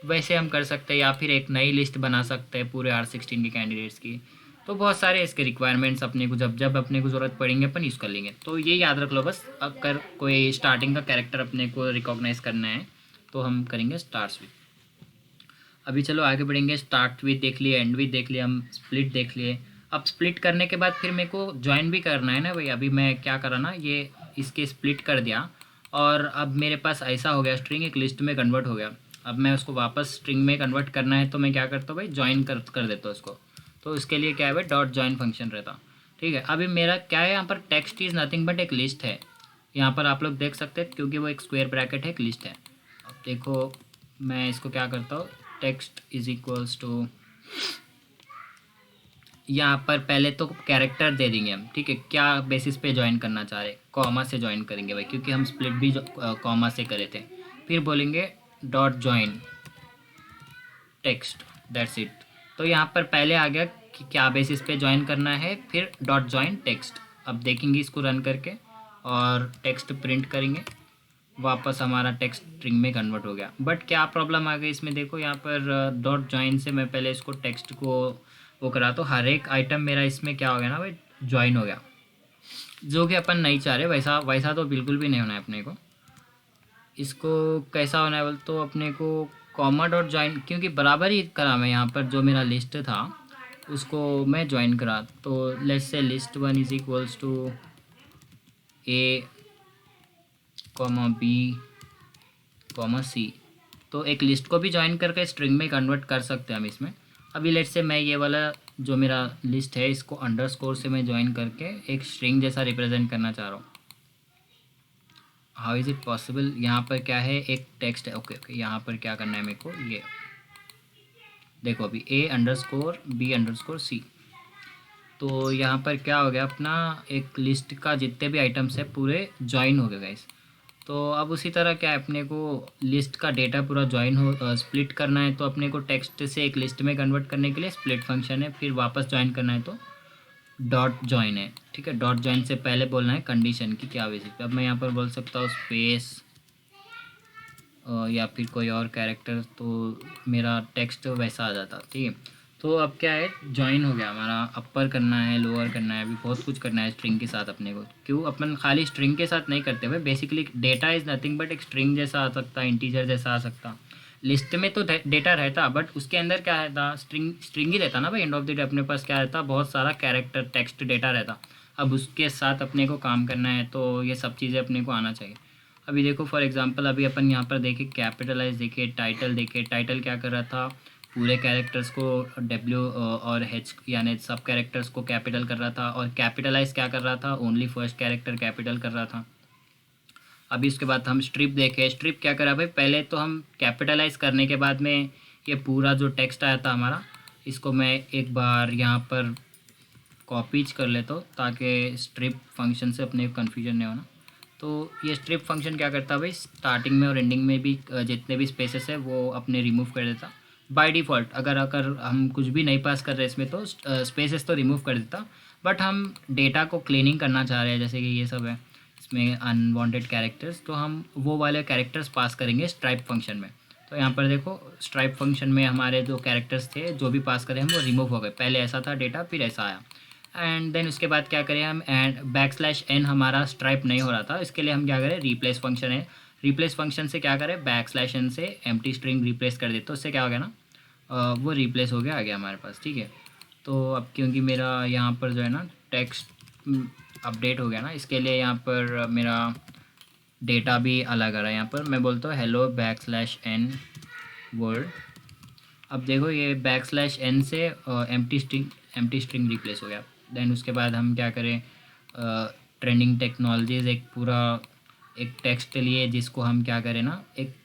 वैसे हम कर सकते हैं, या फिर एक नई लिस्ट बना सकते हैं पूरे R16 के कैंडिडेट्स की। तो बहुत सारे इसके रिक्वायरमेंट्स अपने को जब जब अपने को ज़रूरत पड़ेंगे अपन यूज़ कर लेंगे। तो ये याद रख लो बस, अगर कोई स्टार्टिंग का कैरेक्टर अपने को रिकॉग्नाइज़ करना है तो हम करेंगे स्टार्ट्स विथ। अभी चलो आगे बढ़ेंगे, स्टार्ट विथ देख लिए, एंड विथ देख लिए, हम स्प्लिट देख लिए। अब स्प्लिट करने के बाद फिर मेरे को ज्वाइन भी करना है ना भाई। अभी मैं क्या करा ना, ये इसके स्प्लिट कर दिया, और अब मेरे पास ऐसा हो गया, स्ट्रिंग एक लिस्ट में कन्वर्ट हो गया। अब मैं उसको वापस स्ट्रिंग में कन्वर्ट करना है, तो मैं क्या करता हूँ भाई, ज्वाइन कर देता हूँ उसको। तो इसके लिए क्या है भाई, डॉट ज्वाइन फंक्शन रहता, ठीक है। अभी मेरा क्या है, यहाँ पर टेक्स्ट इज़ नथिंग बट एक लिस्ट है, यहाँ पर आप लोग देख सकते हैं, क्योंकि वो एक स्क्वायर ब्रैकेट है, एक लिस्ट है। अब देखो मैं इसको क्या करता हूँ, टेक्स्ट इज इक्वल्स टू, यहाँ पर पहले तो कैरेक्टर दे देंगे हम, ठीक है, क्या बेसिस पे ज्वाइन करना चाह रहे, कॉमा से ज्वाइन करेंगे भाई, क्योंकि हम स्प्लिट भी कॉमा से करे थे। फिर बोलेंगे dot join text, that's it. तो यहाँ पर पहले आ गया कि क्या बेसिस पे ज्वाइन करना है, फिर डॉट ज्वाइन टेक्स्ट। अब देखेंगे इसको रन करके, और टेक्स्ट प्रिंट करेंगे, वापस हमारा टेक्स्ट स्ट्रिंग में कन्वर्ट हो गया। बट क्या प्रॉब्लम आ गई इसमें, देखो यहाँ पर डॉट ज्वाइन से मैं पहले इसको टेक्स्ट को वो करा, तो हर एक आइटम मेरा इसमें क्या हो गया ना भाई, ज्वाइन हो गया, जो कि अपन नहीं चाह रहे। वैसा वैसा तो बिल्कुल भी नहीं होना है अपने को। इसको कैसा होना है बोल, तो अपने को कॉमा डॉट ज्वाइन, क्योंकि बराबर ही करा मैं यहाँ पर, जो मेरा लिस्ट था उसको मैं ज्वाइन करा। तो let's say list 1 is equals to A, B comma C. तो एक लिस्ट को भी ज्वाइन करके स्ट्रिंग में कन्वर्ट कर सकते हैं हम इसमें। अभी लेट से मैं ये वाला जो मेरा लिस्ट है इसको अंडरस्कोर से मैं ज्वाइन करके एक स्ट्रिंग जैसा रिप्रेजेंट करना चाह रहा हूँ। How is it possible? यहाँ पर क्या है, एक टेक्स्ट है। ओके ओके, यहाँ पर क्या करना है मेरे को, ये देखो अभी A_B_C। तो यहाँ पर क्या हो गया, अपना एक लिस्ट का जितने भी आइटम्स है पूरे ज्वाइन हो गए गाइस। तो अब उसी तरह क्या है, अपने को लिस्ट का डेटा पूरा ज्वाइन हो स्प्लिट करना है, तो अपने को टेक्स्ट से एक लिस्ट में कन्वर्ट करने के लिए स्प्लिट फंक्शन है। फिर वापस ज्वाइन करना है तो डॉट ज्वाइन है, ठीक है। डॉट ज्वाइन से पहले बोलना है कंडीशन की क्या बेसिस पे। अब मैं यहाँ पर बोल सकता हूँ स्पेस या फिर कोई और कैरेक्टर, तो मेरा टेक्स्ट वैसा आ जाता, ठीक है। तो अब क्या है, ज्वाइन हो गया हमारा। अपर करना है, लोअर करना है, अभी बहुत कुछ करना है स्ट्रिंग के साथ अपने को। क्यों अपन खाली स्ट्रिंग के साथ नहीं करते हुए, basically data is nothing but एक स्ट्रिंग जैसा आ सकता, इंटीजर जैसा आ सकता। लिस्ट में तो डेटा रहता बट उसके अंदर क्या रहता, स्ट्रिंग ही रहता ना भाई। एंड ऑफ द डे अपने पास क्या रहता, बहुत सारा कैरेक्टर टेक्स्ट डेटा रहता। अब उसके साथ अपने को काम करना है, तो ये सब चीज़ें अपने को आना चाहिए। अभी देखो फॉर एग्जांपल, अभी अपन यहाँ पर देखें कैपिटलाइज, देखे टाइटल, देखे टाइटल क्या कर रहा था, पूरे कैरेक्टर्स को W और H यानी सब कैरेक्टर्स को कैपिटल कर रहा था। और कैपिटलाइज क्या कर रहा था, ओनली फर्स्ट कैरेक्टर कैपिटल कर रहा था। अभी उसके बाद हम स्ट्रिप देखे, स्ट्रिप क्या करा भाई, पहले तो हम कैपिटलाइज करने के बाद में ये पूरा जो टेक्स्ट आया था हमारा, इसको मैं एक बार यहाँ पर कॉपीज कर लेता हूँ ताकि स्ट्रिप फंक्शन से अपने कन्फ्यूजन नहीं होना। तो ये स्ट्रिप फंक्शन क्या करता है भाई, स्टार्टिंग में और एंडिंग में भी जितने भी स्पेसेस है वो अपने रिमूव कर देता बाय डिफ़ॉल्ट। अगर अगर हम कुछ भी नहीं पास कर रहे इसमें तो स्पेसेस तो रिमूव कर देता। बट हम डेटा को क्लीनिंग करना चाह रहे हैं, जैसे कि ये सब है इसमें अनवांटेड कैरेक्टर्स, तो हम वो वाले कैरेक्टर्स पास करेंगे स्ट्राइप फंक्शन में। तो यहाँ पर देखो स्ट्राइप फंक्शन में हमारे जो कैरेक्टर्स थे जो भी पास करें हम वो रिमूव हो गए। पहले ऐसा था डेटा, फिर ऐसा आया। एंड देन उसके बाद क्या करें हम, एंड _n हमारा स्ट्राइप नहीं हो रहा था, इसके लिए हम क्या करें, रिप्लेस फंक्शन है। रिप्लेस फंक्शन से क्या करें, _n से एम्प्टी स्ट्रिंग रिप्लेस कर दे, तो उससे क्या हो गया ना, वो रिप्लेस हो गया, आ गया हमारे पास, ठीक है। तो अब क्योंकि मेरा यहाँ पर जो है ना टेक्स्ट अपडेट हो गया ना, इसके लिए यहाँ पर मेरा डेटा भी अलग आ रहा है। यहाँ पर मैं बोलता हूँ हेलो _n वर्ड। अब देखो ये _n से एम्प्टी स्ट्रिंग रिप्लेस हो गया। देन उसके बाद हम क्या करें, ट्रेंडिंग टेक्नोलॉजीज़ एक पूरा एक टेक्स्ट लिए जिसको हम क्या करें ना, एक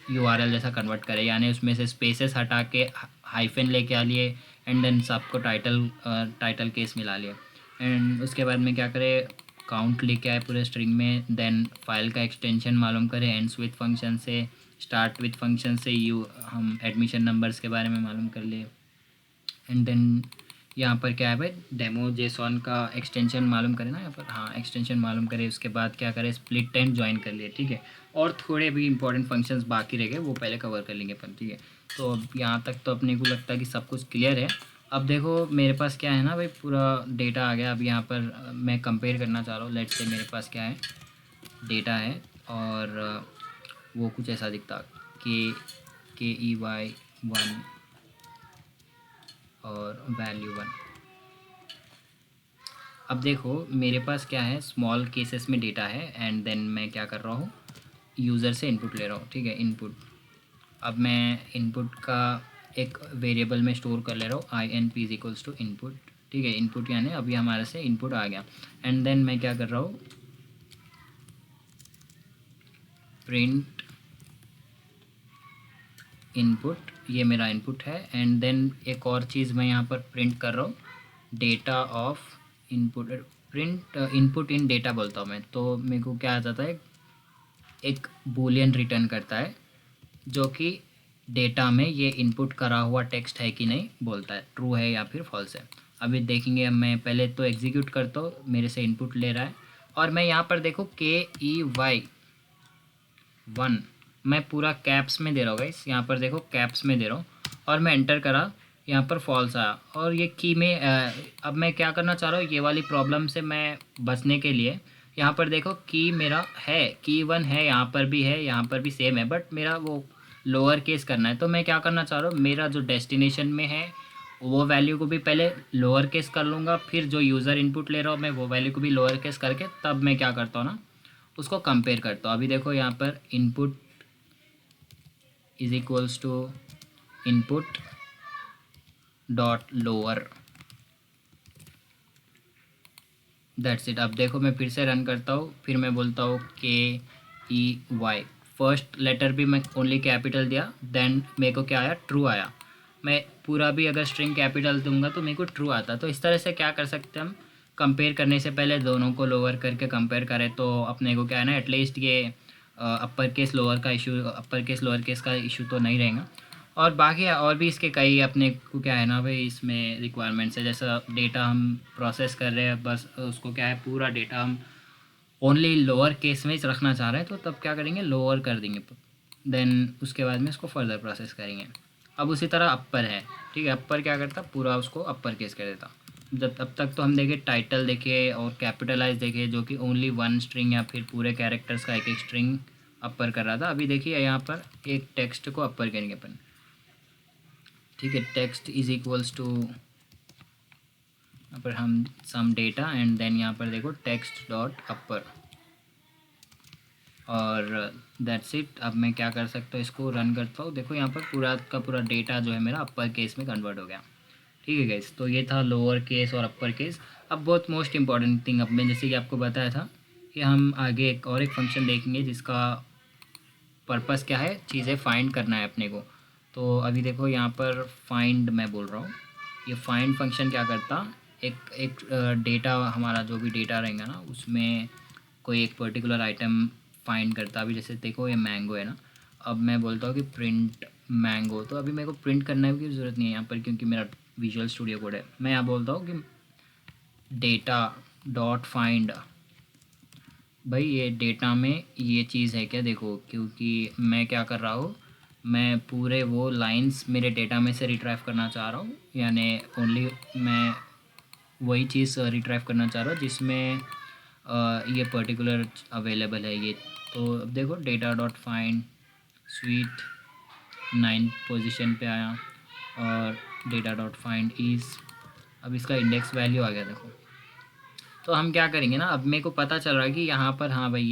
URL जैसा कन्वर्ट करें, यानी उसमें से स्पेसेस हटा के हाइफन लेके आ लिए, एंड देन सबको टाइटल केस मिला लिए। एंड उसके बाद में क्या करें, काउंट लेके आए पूरे स्ट्रिंग में। देन फाइल का एक्सटेंशन मालूम करें, एंड्स विथ फंक्शन से, स्टार्ट विथ फंक्शन से हम एडमिशन नंबर्स के बारे में मालूम कर लिए। एंड देन यहाँ पर क्या है भाई, डेमो जेसॉन का एक्सटेंशन मालूम करें ना यहाँ पर, हाँ एक्सटेंशन मालूम करें। उसके बाद क्या करें, स्प्लिट एंड ज्वाइन कर लिए, ठीक है। और थोड़े भी इंपॉर्टेंट फंक्शंस बाकी रह गए, वो पहले कवर कर लेंगे अपन, ठीक है। तो अब यहाँ तक तो अपने को लगता है कि सब कुछ क्लियर है। अब देखो मेरे पास क्या है ना भाई, पूरा डेटा आ गया। अब यहाँ पर मैं कंपेयर करना चाह रहा हूँ। लेट्स से मेरे पास क्या है, डेटा है और वो कुछ ऐसा दिखता, KEY 1 और वैल्यू 1। अब देखो मेरे पास क्या है, स्मॉल केसेस में डेटा है, एंड देन मैं क्या कर रहा हूँ, यूज़र से इनपुट ले रहा हूँ, ठीक है, इनपुट। अब मैं इनपुट का एक वेरिएबल में स्टोर कर ले रहा हूँ, INP = इनपुट, ठीक है। इनपुट यानी अभी हमारे से इनपुट आ गया। एंड देन मैं क्या कर रहा हूँ, प्रिंट इनपुट, ये मेरा इनपुट है। एंड देन एक और चीज़ मैं यहाँ पर प्रिंट कर रहा हूँ, data of input, print input in data बोलता हूँ मैं। तो मेरे को क्या आ जाता है, एक बूलियन रिटर्न करता है जो कि डेटा में ये इनपुट करा हुआ टेक्स्ट है कि नहीं बोलता है, ट्रू है या फिर फॉल्स है। अभी देखेंगे, मैं पहले तो एग्जीक्यूट करता हूँ, मेरे से इनपुट ले रहा है और मैं यहाँ पर देखो KEY 1 मैं पूरा कैप्स में दे रहा हूँ गाइस, यहाँ पर देखो कैप्स में दे रहा हूँ और मैं एंटर करा, यहाँ पर फॉल्स आया। और ये की में अब मैं क्या करना चाह रहा हूँ, ये वाली प्रॉब्लम से मैं बचने के लिए यहाँ पर देखो की मेरा है, की 1 है, यहाँ पर भी है, यहाँ पर भी सेम है, बट मेरा वो लोअर केस करना है। तो मैं क्या करना चाह रहा हूँ, मेरा जो डेस्टिनेशन में है वो वैल्यू को भी पहले लोअर केस कर लूँगा, फिर जो यूज़र इनपुट ले रहा हूँ मैं वो वैल्यू को भी लोअर केस करके तब मैं क्या करता हूँ ना, उसको कंपेयर करता हूँ। अभी देखो यहाँ पर input is equals to input dot lower. That's it. अब देखो मैं फिर से रन करता हूँ, फिर मैं बोलता हूँ KEY। फर्स्ट लेटर भी मैं ओनली कैपिटल दिया, देन मेरे को क्या आया, ट्रू आया। मैं पूरा भी अगर स्ट्रिंग कैपिटल दूंगा तो मेरे को ट्रू आता। तो इस तरह से क्या कर सकते हैं हम, कंपेयर करने से पहले दोनों को लोअर करके कंपेयर करें तो अपने को क्या है ना, एटलीस्ट ये अपर केस लोअर का इशू, अपर केस लोअर केस का इशू तो नहीं रहेगा। और बाकी और भी इसके कई अपने को क्या है ना भाई, इसमें रिक्वायरमेंट्स है। जैसा डेटा हम प्रोसेस कर रहे हैं, बस उसको क्या है, पूरा डेटा हम ओनली लोअर केस में रखना चाह रहे हैं, तो तब क्या करेंगे, लोअर कर देंगे। देन उसके बाद में इसको फर्दर प्रोसेस करेंगे। अब उसी तरह अपर है, ठीक है, अपर क्या करता, पूरा उसको अपर केस कर देता। जब अब तक तो हम देखे टाइटल देखे और कैपिटलाइज देखे, जो कि ओनली वन स्ट्रिंग या फिर पूरे कैरेक्टर्स का एक एक स्ट्रिंग अपर कर रहा था। अभी देखिए यहाँ पर एक टेक्स्ट को अपर करेंगे अपन, ठीक है। टेक्स्ट इज इक्वल्स टू, यहाँ पर हम सम डेटा एंड देन यहाँ पर देखो टेक्स्ट डॉट अपर, और दैट्स इट। अब मैं क्या कर सकता हूँ, इसको रन करता हूँ। देखो यहाँ पर पूरा का पूरा डेटा जो है मेरा अपर केस में कन्वर्ट हो गया, ठीक है गाइस। तो ये था लोअर केस और अपर केस। अब बहुत मोस्ट इंपॉर्टेंट थिंग, अब मैं जैसे कि आपको बताया था कि हम आगे एक और एक फंक्शन देखेंगे जिसका पर्पस क्या है, चीज़ें फाइंड करना है अपने को। तो अभी देखो यहाँ पर फाइंड मैं बोल रहा हूँ, ये फाइंड फंक्शन क्या करता, एक एक डेटा, हमारा जो भी डेटा रहेगा ना उसमें कोई एक पर्टिकुलर आइटम फाइंड करता। अभी जैसे देखो ये मैंगो है ना, अब मैं बोलता हूँ कि प्रिंट मैंगो, तो अभी मेरे को प्रिंट करने की ज़रूरत नहीं है यहाँ पर क्योंकि मेरा विजुअल स्टूडियो कोड है। मैं यहाँ बोलता हूँ कि डेटा डॉट फाइंड, भाई ये डेटा में ये चीज़ है क्या, देखो, क्योंकि मैं क्या कर रहा हूँ, मैं पूरे वो लाइंस मेरे डेटा में से रिट्राइव करना चाह रहा हूँ, यानी ओनली मैं वही चीज़ रिट्राइव करना चाह रहा हूँ जिसमें ये पर्टिकुलर अवेलेबल है ये। तो अब देखो data dot find sweet 9 position पे आया, और डेटा डॉट फाइंड इज़, अब इसका इंडेक्स वैल्यू आ गया देखो। तो हम क्या करेंगे ना, अब मेरे को पता चल रहा है कि यहाँ पर हाँ भाई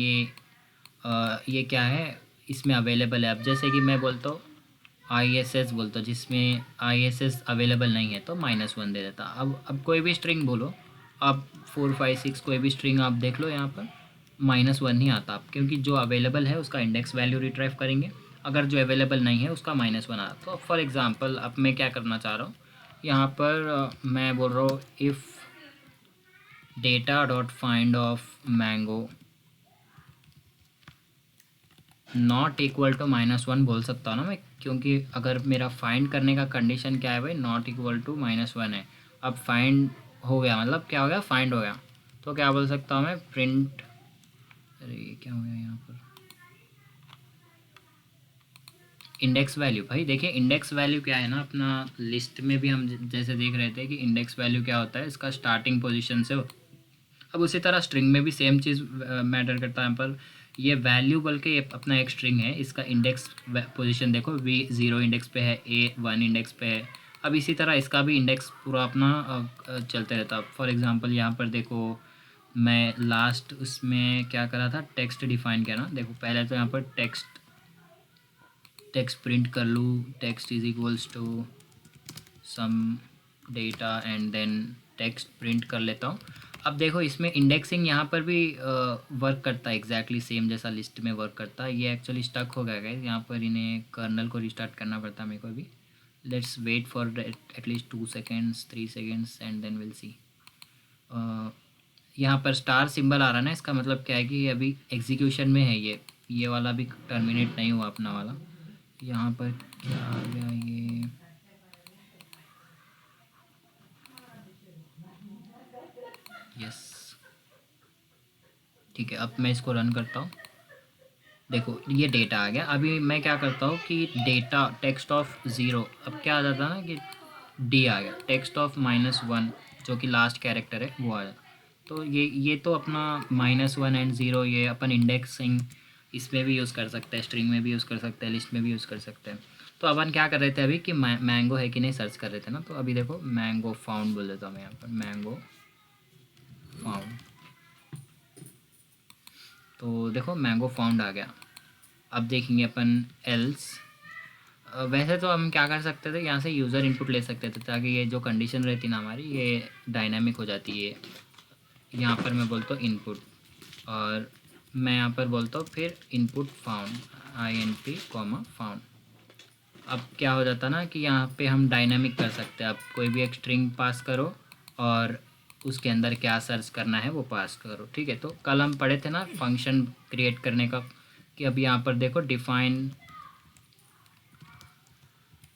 ये क्या है, इसमें अवेलेबल है। अब जैसे कि मैं बोलता हूँ ISS बोलता हूँ, जिसमें ISS अवेलेबल नहीं है तो -1 दे देता। अब कोई भी स्ट्रिंग बोलो आप, 4 5 6 कोई भी स्ट्रिंग आप देख लो, यहाँ पर -1 ही आता आप, क्योंकि जो अवेलेबल है उसका इंडेक्स वैल्यू रिट्राइव करेंगे, अगर जो अवेलेबल नहीं है उसका -1 आता। तो फॉर एग्ज़ाम्पल अब मैं क्या करना चाह रहा हूँ, यहाँ पर मैं बोल रहा हूँ if data dot find of mango not equal to -1 बोल सकता हूँ ना मैं, क्योंकि अगर मेरा फाइंड करने का कंडीशन क्या है भाई, नॉट इक्वल टू -1 है। अब फाइंड हो गया, मतलब क्या हो गया, फाइंड हो गया। तो क्या बोल सकता हूँ मैं, प्रिंट, अरे ये क्या हो गया यहाँ पर, इंडेक्स वैल्यू। भाई देखिए इंडेक्स वैल्यू क्या है ना, अपना लिस्ट में भी हम जैसे देख रहे थे कि इंडेक्स वैल्यू क्या होता है, इसका स्टार्टिंग पोजीशन से। अब उसी तरह स्ट्रिंग में भी सेम चीज़ मैटर करता है। पर ये वैल्यू बल्कि ये अपना एक स्ट्रिंग है, इसका इंडेक्स पोजीशन देखो, V0 इंडेक्स पे है, A1 इंडेक्स पे है। अब इसी तरह इसका भी इंडेक्स पूरा अपना चलते रहता है। फॉर एग्जांपल यहाँ पर देखो, मैं लास्ट उसमें क्या करा था, टेक्स्ट डिफाइन किया ना। देखो पहले तो यहाँ पर टेक्स्ट प्रिंट कर लूँ, text is equals to some data and then text print कर लेता हूँ। अब देखो इसमें इंडेक्सिंग यहाँ पर भी वर्क करता है, एग्जैक्टली सेम जैसा लिस्ट में वर्क करता है। ये एक्चुअली स्टक हो गया गाइस, यहाँ पर इन्हें कर्नल को रिस्टार्ट करना पड़ता है मेरे को अभी। Let's wait for at least 2 seconds 3 seconds and then will see. यहाँ पर स्टार सिंबल आ रहा है ना, इसका मतलब क्या है कि ये अभी एग्जीक्यूशन में है। ये वाला भी टर्मिनेट नहीं हुआ अपना वाला। यहाँ पर क्या आ गया, ये यस, ठीक है। अब मैं इसको रन करता हूँ, देखो ये डेटा आ गया। अभी मैं क्या करता हूँ कि डेटा टेक्स्ट ऑफ 0, अब क्या आ जाता है ना कि D आ गया, टेक्स्ट ऑफ -1 जो कि लास्ट कैरेक्टर है वो आ जाता। तो ये तो अपना -1 एंड 0 ये अपन इंडेक्सिंग इसमें भी यूज़ कर सकते हैं, स्ट्रिंग में भी यूज़ कर सकते हैं, लिस्ट में भी यूज़ कर सकते हैं। तो अपन क्या कर रहे थे अभी कि मैंगो है कि नहीं सर्च कर रहे थे ना। तो अभी देखो मैंगो फाउंड बोल देता हूँ मैं यहाँ पर, मैंगो फाउंड। तो देखो मैंगो फाउंड आ गया। अब देखेंगे अपन एल्स, वैसे तो हम क्या कर सकते थे, यहाँ से यूज़र इनपुट ले सकते थे ताकि ये जो कंडीशन रहती ना हमारी ये डायनामिक हो जाती है। यहाँ पर मैं बोलता हूँ इनपुट, और मैं यहाँ पर बोलता हूँ फिर input found, INP comma found. अब क्या हो जाता ना कि यहाँ पे हम डायनामिक कर सकते हैं। आप कोई भी एक स्ट्रिंग पास करो और उसके अंदर क्या सर्च करना है वो पास करो, ठीक है। तो कल हम पढ़े थे ना फंक्शन क्रिएट करने का, कि अब यहाँ पर देखो define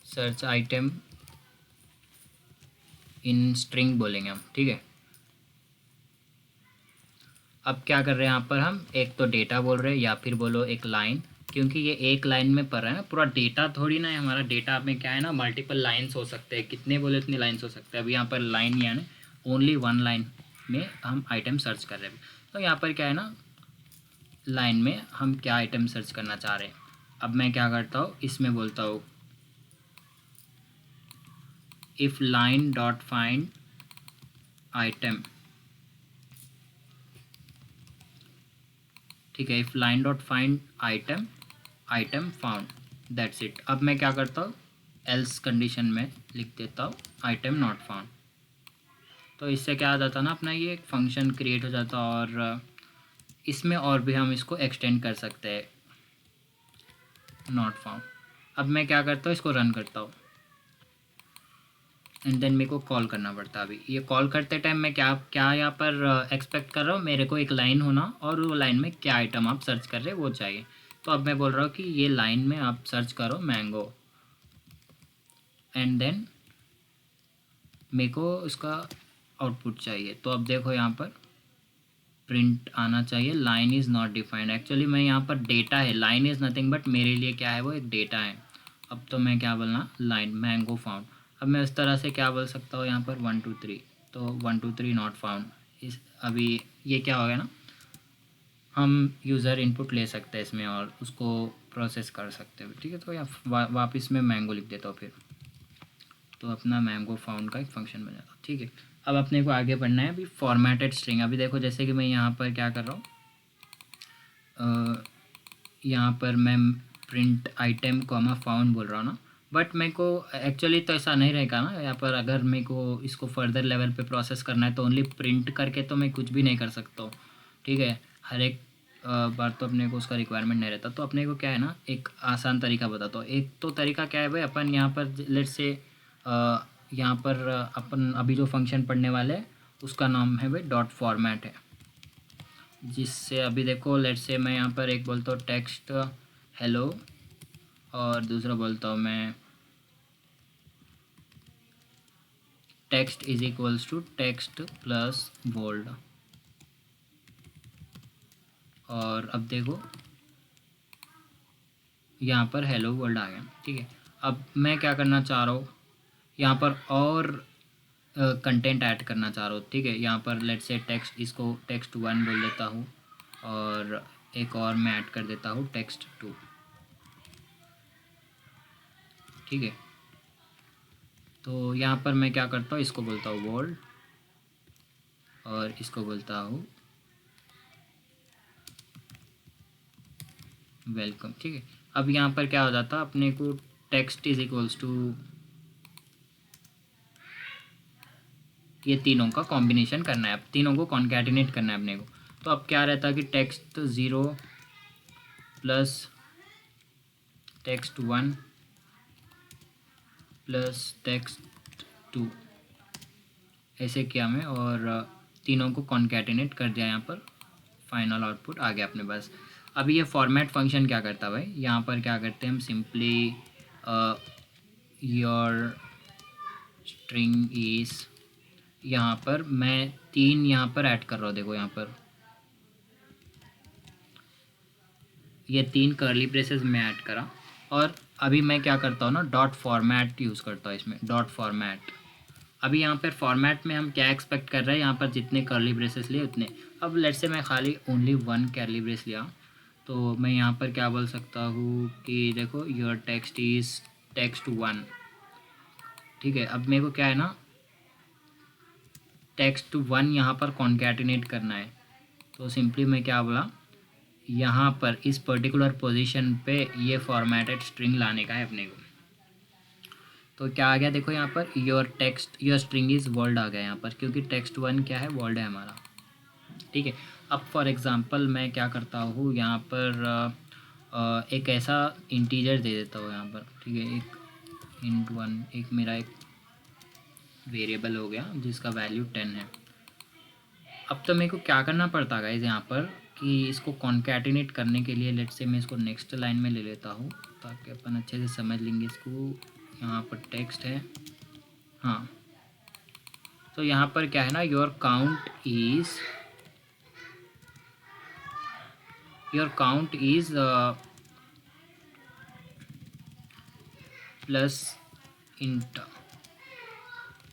search item in string बोलेंगे हम, ठीक है। अब क्या कर रहे हैं यहाँ पर हम, एक तो डेटा बोल रहे हैं या फिर बोलो एक लाइन, क्योंकि ये एक लाइन में पढ़ रहा है ना, पूरा डेटा थोड़ी ना है हमारा। डेटा में क्या है ना, मल्टीपल लाइन्स हो सकते हैं, कितने बोले उतनी लाइन्स हो सकते हैं। अब यहाँ पर लाइन यानी ओनली वन लाइन में हम आइटम सर्च कर रहे हैं। तो यहाँ पर क्या है ना, लाइन में हम क्या आइटम सर्च करना चाह रहे हैं। अब मैं क्या करता हूँ, इसमें बोलता हूँ if line dot find item, ठीक है। If line dot find item, item found, that's it. अब मैं क्या करता हूँ, एल्स कंडीशन में लिख देता हूँ आइटम नॉट फाउंड। तो इससे क्या आ जाता ना, अपना ये एक फंक्शन क्रिएट हो जाता। और इसमें और भी हम इसको एक्सटेंड कर सकते हैं, नॉट फाउंड। अब मैं क्या करता हूँ, इसको रन करता हूँ एंड देन मेरे को कॉल करना पड़ता है। अभी ये कॉल करते टाइम मैं क्या क्या यहाँ पर एक्सपेक्ट कर रहा हूँ, मेरे को एक लाइन होना और वो लाइन में क्या आइटम आप सर्च कर रहे हैं वो चाहिए। तो अब मैं बोल रहा हूँ कि ये लाइन में आप सर्च करो मैंगो, एंड देन मेरे को इसका आउटपुट चाहिए। तो अब देखो यहाँ पर प्रिंट आना चाहिए line is not defined. Actually मैं यहाँ पर डेटा है, लाइन इज़ नथिंग बट मेरे लिए क्या है, वो एक डेटा है। अब तो मैं क्या बोलना, लाइन मैंगो फाउंड। अब मैं उस तरह से क्या बोल सकता हूँ यहाँ पर 1 2 3, तो 1 2 3 नॉट फाउंड। इस अभी ये क्या हो गया ना, हम यूज़र इनपुट ले सकते हैं इसमें और उसको प्रोसेस कर सकते हैं, ठीक है। तो यहाँ वापस में मैंगो लिख देता हूँ फिर, तो अपना मैंगो फाउंड का एक फंक्शन बन जाता, ठीक है। अब अपने को आगे बढ़ना है अभी फॉर्मेटेड स्ट्रिंग। अभी देखो जैसे कि मैं यहाँ पर क्या कर रहा हूँ, यहाँ पर मैं प्रिंट आइटम कॉमा फाउंड बोल रहा हूँ ना, बट मेरे को एक्चुअली तो ऐसा नहीं रहेगा ना। यहाँ पर अगर मेरे को इसको फर्दर लेवल पे प्रोसेस करना है तो ओनली प्रिंट करके तो मैं कुछ भी नहीं कर सकता हूँ, ठीक है। हर एक बार तो अपने को उसका रिक्वायरमेंट नहीं रहता। तो अपने को क्या है ना, एक आसान तरीका बताता हूँ। एक तो तरीका क्या है भाई, अपन यहाँ पर लेट्स से यहाँ पर अपन अभी जो फंक्शन पढ़ने वाले हैं उसका नाम है भाई डॉट फॉर्मेट है, जिससे अभी देखो लेट्स से मैं यहाँ पर एक बोलता हूँ टेक्स्ट हेलो और दूसरा बोलता हूँ मैं text is equals to text plus bold. और अब देखो यहाँ पर हेलो वर्ल्ड आ गया, ठीक है। अब मैं क्या करना चाह रहा हूँ, यहाँ पर और कंटेंट ऐड करना चाह रहा हूँ, ठीक है। यहाँ पर लेट्स से टेक्स्ट, इसको टेक्स्ट 1 बोल देता हूँ और एक और मैं ऐड कर देता हूँ टेक्स्ट 2, ठीक है। तो यहाँ पर मैं क्या करता हूँ, इसको बोलता हूँ वर्ल्ड और इसको बोलता हूँ वेलकम, ठीक है। अब यहाँ पर क्या हो जाता, अपने को टेक्स्ट इज इक्वल्स टू ये तीनों का कॉम्बिनेशन करना है, अब तीनों को कॉन्कैटिनेट करना है अपने को। तो अब क्या रहता है कि text 0 plus text 1 plus text 2, ऐसे किया मैं और तीनों को कॉन्कैटिनेट कर दिया। यहाँ पर फाइनल आउटपुट आ गया अपने पास। अभी ये फॉर्मेट फंक्शन क्या करता है भाई, यहाँ पर क्या करते हैं हम, सिंपली योर स्ट्रिंग इज, यहाँ पर मैं 3 यहाँ पर ऐड कर रहा हूँ। देखो यहाँ पर ये 3 कर्ली ब्रेसेस में ऐड करा और अभी मैं क्या करता हूँ ना, डॉट फॉर्मेट यूज़ करता हूँ इसमें, डॉट फॉर्मेट। अभी यहाँ पर फॉर्मेट में हम क्या एक्सपेक्ट कर रहे हैं, यहाँ पर जितने कर्ली ब्रेसेस लिए उतने। अब लेट्स से मैं खाली ओनली 1 कर्ली ब्रेस लिया, तो मैं यहाँ पर क्या बोल सकता हूँ कि देखो योर टेक्स्ट इज़ टेक्स्ट 1, ठीक है। अब मेरे को क्या है ना, टेक्स्ट 1 यहाँ पर कॉन्कैटिनेट करना है। तो सिंपली मैं क्या बोला, यहाँ पर इस पर्टिकुलर पोजीशन पे ये फॉर्मेटेड स्ट्रिंग लाने का है अपने को, तो क्या आ गया देखो यहाँ पर, योर स्ट्रिंग इज़ वर्ल्ड आ गया यहाँ पर, क्योंकि टेक्स्ट वन क्या है, वर्ल्ड है हमारा। ठीक है, अब फॉर एग्ज़ाम्पल मैं क्या करता हूँ यहाँ पर एक ऐसा इंटीजर दे देता हूँ यहाँ पर। ठीक है, एक int वन, एक मेरा एक वेरिएबल हो गया जिसका वैल्यू 10 है। अब तो मेरे को क्या करना पड़ता है गाइस यहाँ पर कि इसको कॉन्कैटिनेट करने के लिए, लेट्स से मैं इसको नेक्स्ट लाइन में ले लेता हूँ ताकि अपन अच्छे से समझ लेंगे इसको। यहाँ पर टेक्स्ट है, हाँ, तो यहाँ पर क्या है ना, your count is plus int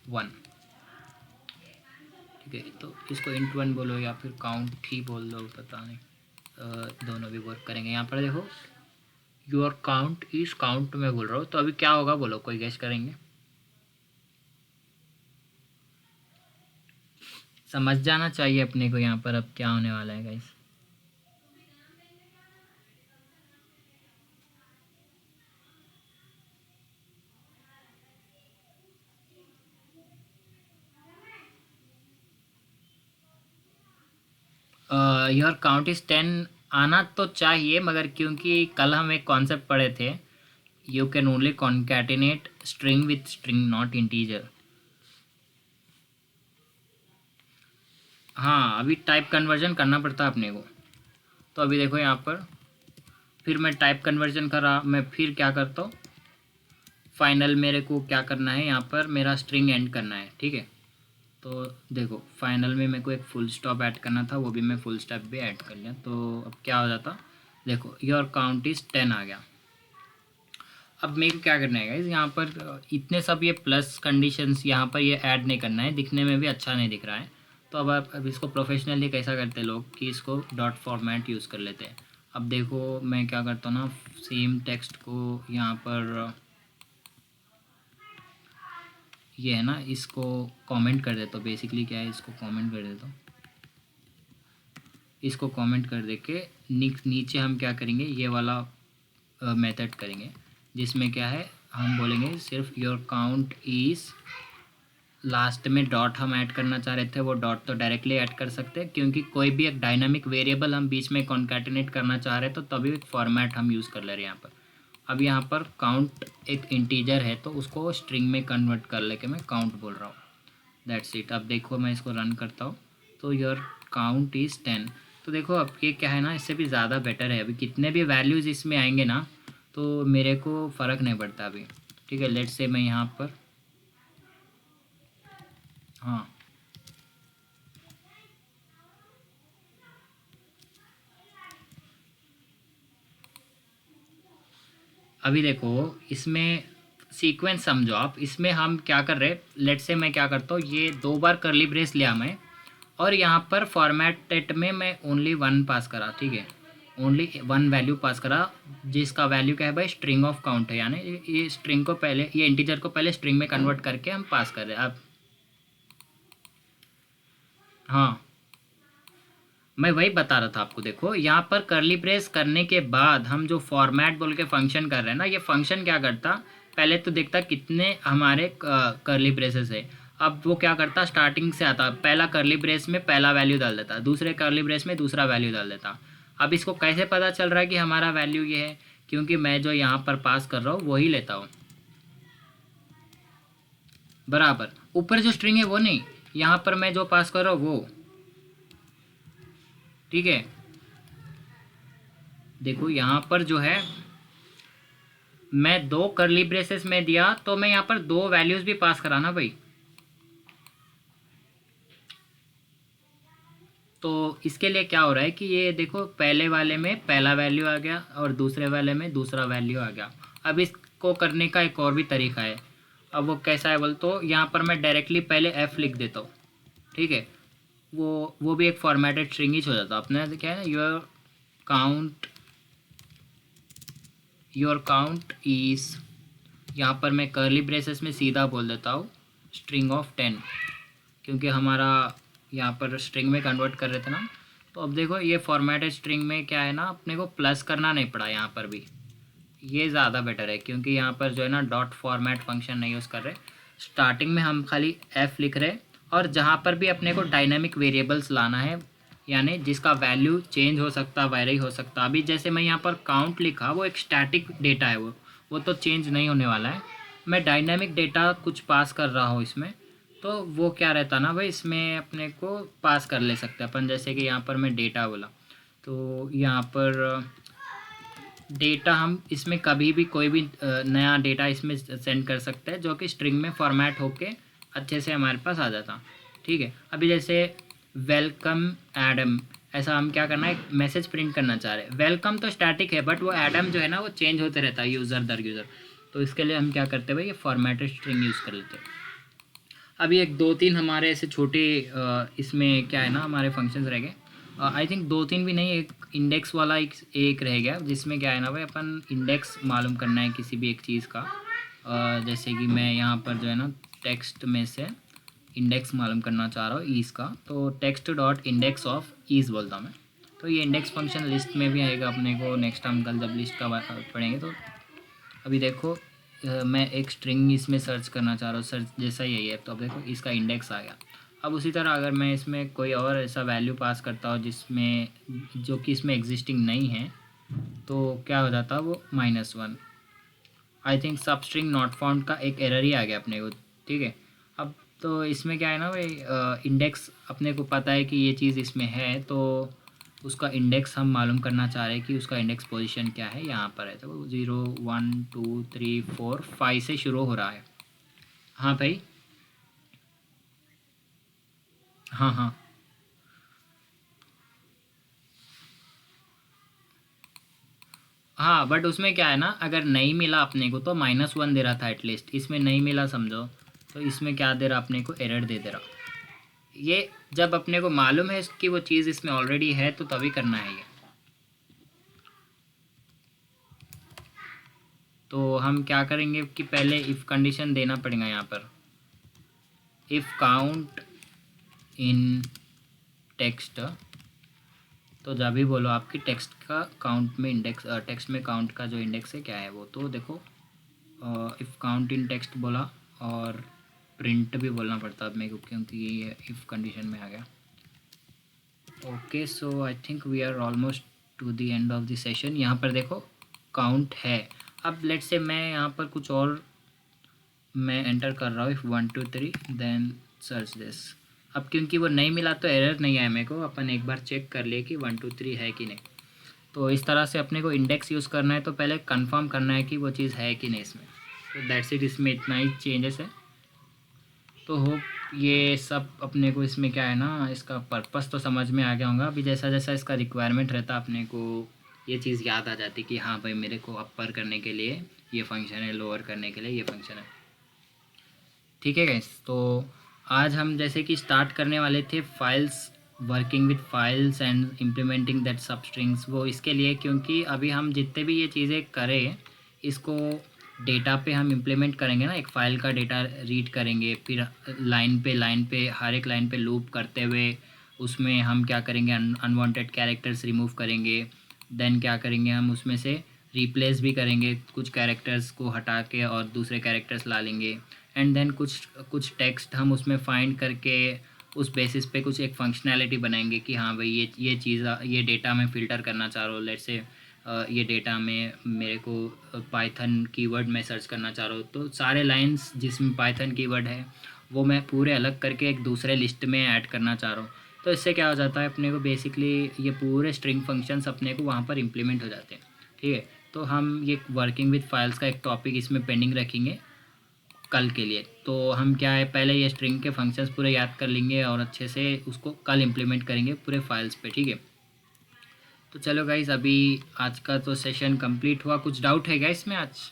1। ठीक है, तो इसको इंट 1 बोलो या फिर काउंट ही बोल दो, पता नहीं, दोनों भी वर्क करेंगे। यहाँ पर देखो योर काउंट इज, काउंट में बोल रहा हूँ, तो अभी क्या होगा बोलो, कोई गेस करेंगे? समझ जाना चाहिए अपने को यहाँ पर अब क्या होने वाला है गाइस। योर काउंट इज 10 आना तो चाहिए, मगर क्योंकि कल हम एक कॉन्सेप्ट पढ़े थे, you can only concatenate string with string not integer. हाँ, अभी टाइप कन्वर्जन करना पड़ता है अपने को। तो अभी देखो यहाँ पर, फिर मैं टाइप कन्वर्जन कर रहा, मैं फिर क्या करता हूँ, फाइनल मेरे को क्या करना है यहाँ पर, मेरा स्ट्रिंग एंड करना है। ठीक है, तो देखो फाइनल में मेरे को एक फुल स्टॉप ऐड करना था, वो भी मैं फुल स्टॉप भी ऐड कर लिया। तो अब क्या हो जाता, देखो योर काउंट इज़ 10 आ गया। अब मेरे को क्या करना है गाइस, यहाँ पर इतने सब ये प्लस कंडीशंस यहाँ पर ये ऐड नहीं करना है, दिखने में भी अच्छा नहीं दिख रहा है। तो अब इसको प्रोफेशनली कैसा करते हैं लोग कि इसको डॉट फॉर्मेट यूज़ कर लेते हैं। अब देखो मैं क्या करता हूँ ना, सेम टेक्स्ट को यहाँ पर ये है ना, इसको कमेंट कर देता हूँ। बेसिकली क्या है, इसको कमेंट कर देता हूँ, इसको कमेंट कर दे के नीचे हम क्या करेंगे, ये वाला मेथड करेंगे जिसमें क्या है, हम बोलेंगे सिर्फ योर काउंट इज़, लास्ट में डॉट हम ऐड करना चाह रहे थे, वो डॉट तो डायरेक्टली ऐड कर सकते हैं, क्योंकि कोई भी एक डायनामिक वेरिएबल हम बीच में कॉन्कैटिनेट करना चाह रहे हैं तो तभी एक फॉर्मेट हम यूज़ कर ले रहे हैं यहाँ पर। अब यहाँ पर काउंट एक इंटीजर है तो उसको स्ट्रिंग में कन्वर्ट कर लेके मैं काउंट बोल रहा हूँ, दैट्स इट। अब देखो मैं इसको रन करता हूँ तो योर काउंट इज़ 10। तो देखो अब ये क्या है ना, इससे भी ज़्यादा बेटर है। अभी कितने भी वैल्यूज़ इसमें आएंगे ना तो मेरे को फ़र्क नहीं पड़ता अभी। ठीक है, लेट्स से मैं यहाँ पर, हाँ, अभी देखो इसमें सीक्वेंस समझो आप, इसमें हम क्या कर रहे हैं, लेट से मैं क्या करता हूँ, ये 2 बार करली ब्रेस लिया मैं, और यहाँ पर फॉर्मेटेड में मैं ओनली 1 पास करा। ठीक है, ओनली 1 वैल्यू पास करा, जिसका वैल्यू क्या है भाई, स्ट्रिंग ऑफ काउंट है, यानी ये स्ट्रिंग को पहले, ये इंटीजर को पहले स्ट्रिंग में कन्वर्ट करके हम पास कर रहे हैं। अब हाँ, मैं वही बता रहा था आपको। देखो यहाँ पर करली ब्रेस करने के बाद हम जो फॉर्मेट बोल के फंक्शन कर रहे हैं ना, ये फंक्शन क्या करता, पहले तो देखता कितने हमारे करली ब्रेसेस है। अब वो क्या करता, स्टार्टिंग से आता, पहला करली ब्रेस में पहला वैल्यू डाल देता, दूसरे करली ब्रेस में दूसरा वैल्यू डाल देता। अब इसको कैसे पता चल रहा है कि हमारा वैल्यू ये है, क्योंकि मैं जो यहाँ पर पास कर रहा हूँ वही लेता हूँ बराबर, ऊपर जो स्ट्रिंग है वो नहीं, यहाँ पर मैं जो पास कर रहा हूँ वो। ठीक है, देखो यहाँ पर जो है मैं 2 करली ब्रेसेस में दिया तो मैं यहाँ पर 2 वैल्यूज भी पास कराना भाई। तो इसके लिए क्या हो रहा है कि ये देखो पहले वाले में पहला वैल्यू आ गया और दूसरे वाले में दूसरा वैल्यू आ गया। अब इसको करने का एक और भी तरीका है। अब वो कैसा है बोल तो, यहाँ पर मैं डायरेक्टली पहले एफ लिख देता हूँ। ठीक है, वो भी एक फॉर्मेटेड स्ट्रिंग ही हो जाता है अपने, क्या है, योर काउंट इज़, यहाँ पर मैं करली ब्रेसेस में सीधा बोल देता हूँ स्ट्रिंग ऑफ 10, क्योंकि हमारा यहाँ पर स्ट्रिंग में कन्वर्ट कर रहे थे ना। तो अब देखो ये फॉर्मेटेड स्ट्रिंग में क्या है ना, अपने को प्लस करना नहीं पड़ा यहाँ पर भी, ये ज़्यादा बेटर है, क्योंकि यहाँ पर जो है ना डॉट फॉर्मेट फंक्शन नहीं यूज़ कर रहे। स्टार्टिंग में हम खाली एफ लिख रहे, और जहाँ पर भी अपने को डायनामिक वेरिएबल्स लाना है, यानी जिसका वैल्यू चेंज हो सकता, वेरी हो सकता। अभी जैसे मैं यहाँ पर काउंट लिखा, वो एक स्टैटिक डेटा है, वो तो चेंज नहीं होने वाला है। मैं डायनामिक डेटा कुछ पास कर रहा हूँ इसमें, तो वो क्या रहता ना भाई, इसमें अपने को पास कर ले सकते हैं अपन। जैसे कि यहाँ पर मैं डेटा बोला, तो यहाँ पर डेटा हम इसमें कभी भी कोई भी नया डेटा इसमें सेंड कर सकते हैं, जो कि स्ट्रिंग में फॉर्मेट होके अच्छे से हमारे पास आ जाता। ठीक है, अभी जैसे वेलकम एडम, ऐसा हम क्या करना है, एक मैसेज प्रिंट करना चाह रहे हैं। वेलकम तो स्टैटिक है, बट वो एडम जो है ना वो चेंज होते रहता है यूज़र दर यूज़र। तो इसके लिए हम क्या करते हैं भाई, ये फॉर्मेटेड स्ट्रिंग यूज़ कर लेते हैं। अभी एक दो तीन हमारे ऐसे छोटे इसमें क्या है ना, हमारे फंक्शंस रह गए। आई थिंक दो तीन भी नहीं, एक इंडेक्स वाला एक रह गया, जिसमें क्या है ना भाई, अपन इंडेक्स मालूम करना है किसी भी एक चीज़ का। जैसे कि मैं यहाँ पर जो है ना टेक्स्ट में से इंडेक्स मालूम करना चाह रहा हूँ ईज़ का, तो text dot index of ease बोलता हूँ मैं। तो ये इंडेक्स फंक्शन लिस्ट में भी आएगा अपने को नेक्स्ट टाइम, कल जब लिस्ट का पढ़ेंगे। तो अभी देखो मैं एक स्ट्रिंग इसमें सर्च करना चाह रहा हूँ, सर्च जैसा ही है, तो अब देखो इसका इंडेक्स आ गया। अब उसी तरह अगर मैं इसमें कोई और ऐसा वैल्यू पास करता हूँ जिसमें, जो कि इसमें एग्जिस्टिंग नहीं है, तो क्या हो जाता है वो -1। आई थिंक सब स्ट्रिंग नॉट फाउंड का एक एरर ही आ गया अपने को। ठीक है, अब तो इसमें क्या है ना भाई, इंडेक्स अपने को पता है कि ये चीज़ इसमें है, तो उसका इंडेक्स हम मालूम करना चाह रहे हैं कि उसका इंडेक्स पोजीशन क्या है। यहाँ पर है तो 0 1 2 3 4 5 से शुरू हो रहा है। हाँ भाई, हाँ हाँ हाँ, बट उसमें क्या है ना, अगर नहीं मिला अपने को तो -1 दे रहा था एटलीस्ट, इसमें नहीं मिला समझो, तो इसमें क्या दे रहा अपने को, एरर दे रहा। ये जब अपने को मालूम है कि वो चीज़ इसमें ऑलरेडी है, तो तभी करना है ये। तो हम क्या करेंगे कि पहले इफ़ कंडीशन देना पड़ेगा यहाँ पर, इफ़ काउंट इन टेक्स्ट, तो जब भी बोलो आपकी टेक्स्ट का काउंट में इंडेक्स, टेक्स्ट में काउंट का जो इंडेक्स है क्या है वो, तो देखो इफ़ काउंट इन टेक्स्ट बोला, और प्रिंट भी बोलना पड़ता है मेरे को, क्योंकि ये इफ़ कंडीशन में आ गया। Okay, so I think we are almost to the end of the session. यहाँ पर देखो काउंट है। अब लेट से मैं यहाँ पर कुछ और मैं एंटर कर रहा हूँ, इफ़ 1 2 3 देन सर्च दिस। अब क्योंकि वो नहीं मिला तो एरर नहीं आया मेरे को, अपन एक बार चेक कर लिए कि 1 2 3 है कि नहीं। तो इस तरह से अपने को इंडेक्स यूज़ करना है, तो पहले कंफर्म करना है कि वो चीज़ है कि नहीं इसमें। तो दैट्स इट, इसमें इतना ही चेंजेस है। तो होप ये सब अपने को इसमें क्या है ना, इसका पर्पस तो समझ में आ गया होगा। अभी जैसा जैसा इसका रिक्वायरमेंट रहता अपने को ये चीज़ याद आ जाती कि हाँ भाई मेरे को अपर करने के लिए ये फंक्शन है, लोअर करने के लिए ये फंक्शन है। ठीक है गाइस, तो आज हम जैसे कि स्टार्ट करने वाले थे files, working with files and implementing that सब स्ट्रिंग्स। वो इसके लिए क्योंकि अभी हम जितने भी ये चीज़ें करें, इसको डेटा पे हम इम्प्लीमेंट करेंगे ना, एक फ़ाइल का डेटा रीड करेंगे, फिर लाइन पे हर एक लाइन पे लूप करते हुए उसमें हम क्या करेंगे, अनवांटेड कैरेक्टर्स रिमूव करेंगे। देन क्या करेंगे, हम उसमें से रिप्लेस भी करेंगे, कुछ कैरेक्टर्स को हटा के और दूसरे कैरेक्टर्स ला लेंगे। एंड देन कुछ कुछ टेक्स्ट हम उसमें फाइंड करके उस बेसिस पे कुछ एक फंक्शनैलिटी बनाएंगे कि हाँ भाई ये चीज़, ये डेटा मैं फ़िल्टर करना चाह रहा हूँ। लेट्स से ये डेटा में मेरे को पाइथन कीवर्ड में सर्च करना चाह रहा हूँ, तो सारे लाइंस जिसमें पाइथन कीवर्ड है वो मैं पूरे अलग करके एक दूसरे लिस्ट में ऐड करना चाह रहा हूँ। तो इससे क्या हो जाता है अपने को, बेसिकली ये पूरे स्ट्रिंग फंक्शंस अपने को वहाँ पर इम्प्लीमेंट हो जाते हैं। ठीक है, तो हम ये वर्किंग विद फाइल्स का एक टॉपिक इसमें पेंडिंग रखेंगे कल के लिए। तो हम क्या है, पहले ये स्ट्रिंग के फंक्शंस पूरे याद कर लेंगे और अच्छे से उसको कल इम्प्लीमेंट करेंगे पूरे फाइल्स पे। ठीक है, तो चलो गाइस, अभी आज का तो सेशन कंप्लीट हुआ। कुछ डाउट है क्या इसमें आज?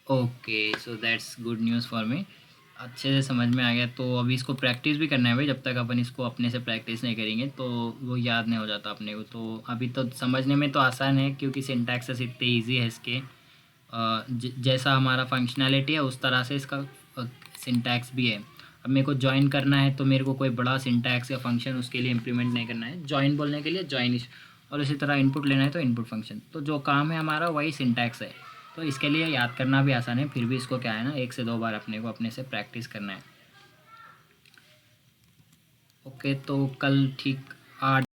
Okay, so that's good news for me. अच्छे से समझ में आ गया। तो अभी इसको प्रैक्टिस भी करना है भाई, जब तक अपन इसको अपने से प्रैक्टिस नहीं करेंगे तो वो याद नहीं हो जाता अपने को। तो अभी तो समझने में तो आसान है, क्योंकि सिंटैक्सेस इतने ईजी है इसके। जैसा हमारा फंक्शनैलिटी है उस तरह से इसका सिंटैक्स भी है। अब मेरे को ज्वाइन करना है तो मेरे को कोई बड़ा सिंटैक्स या फंक्शन उसके लिए इम्प्लीमेंट नहीं करना है, ज्वाइन बोलने के लिए ज्वाइन, और इसी तरह इनपुट लेना है तो इनपुट फंक्शन। तो जो काम है हमारा वही सिंटैक्स है, तो इसके लिए याद करना भी आसान है, फिर भी इसको क्या है ना 1 से 2 बार अपने को अपने से प्रैक्टिस करना है। ओके, तो कल ठीक 8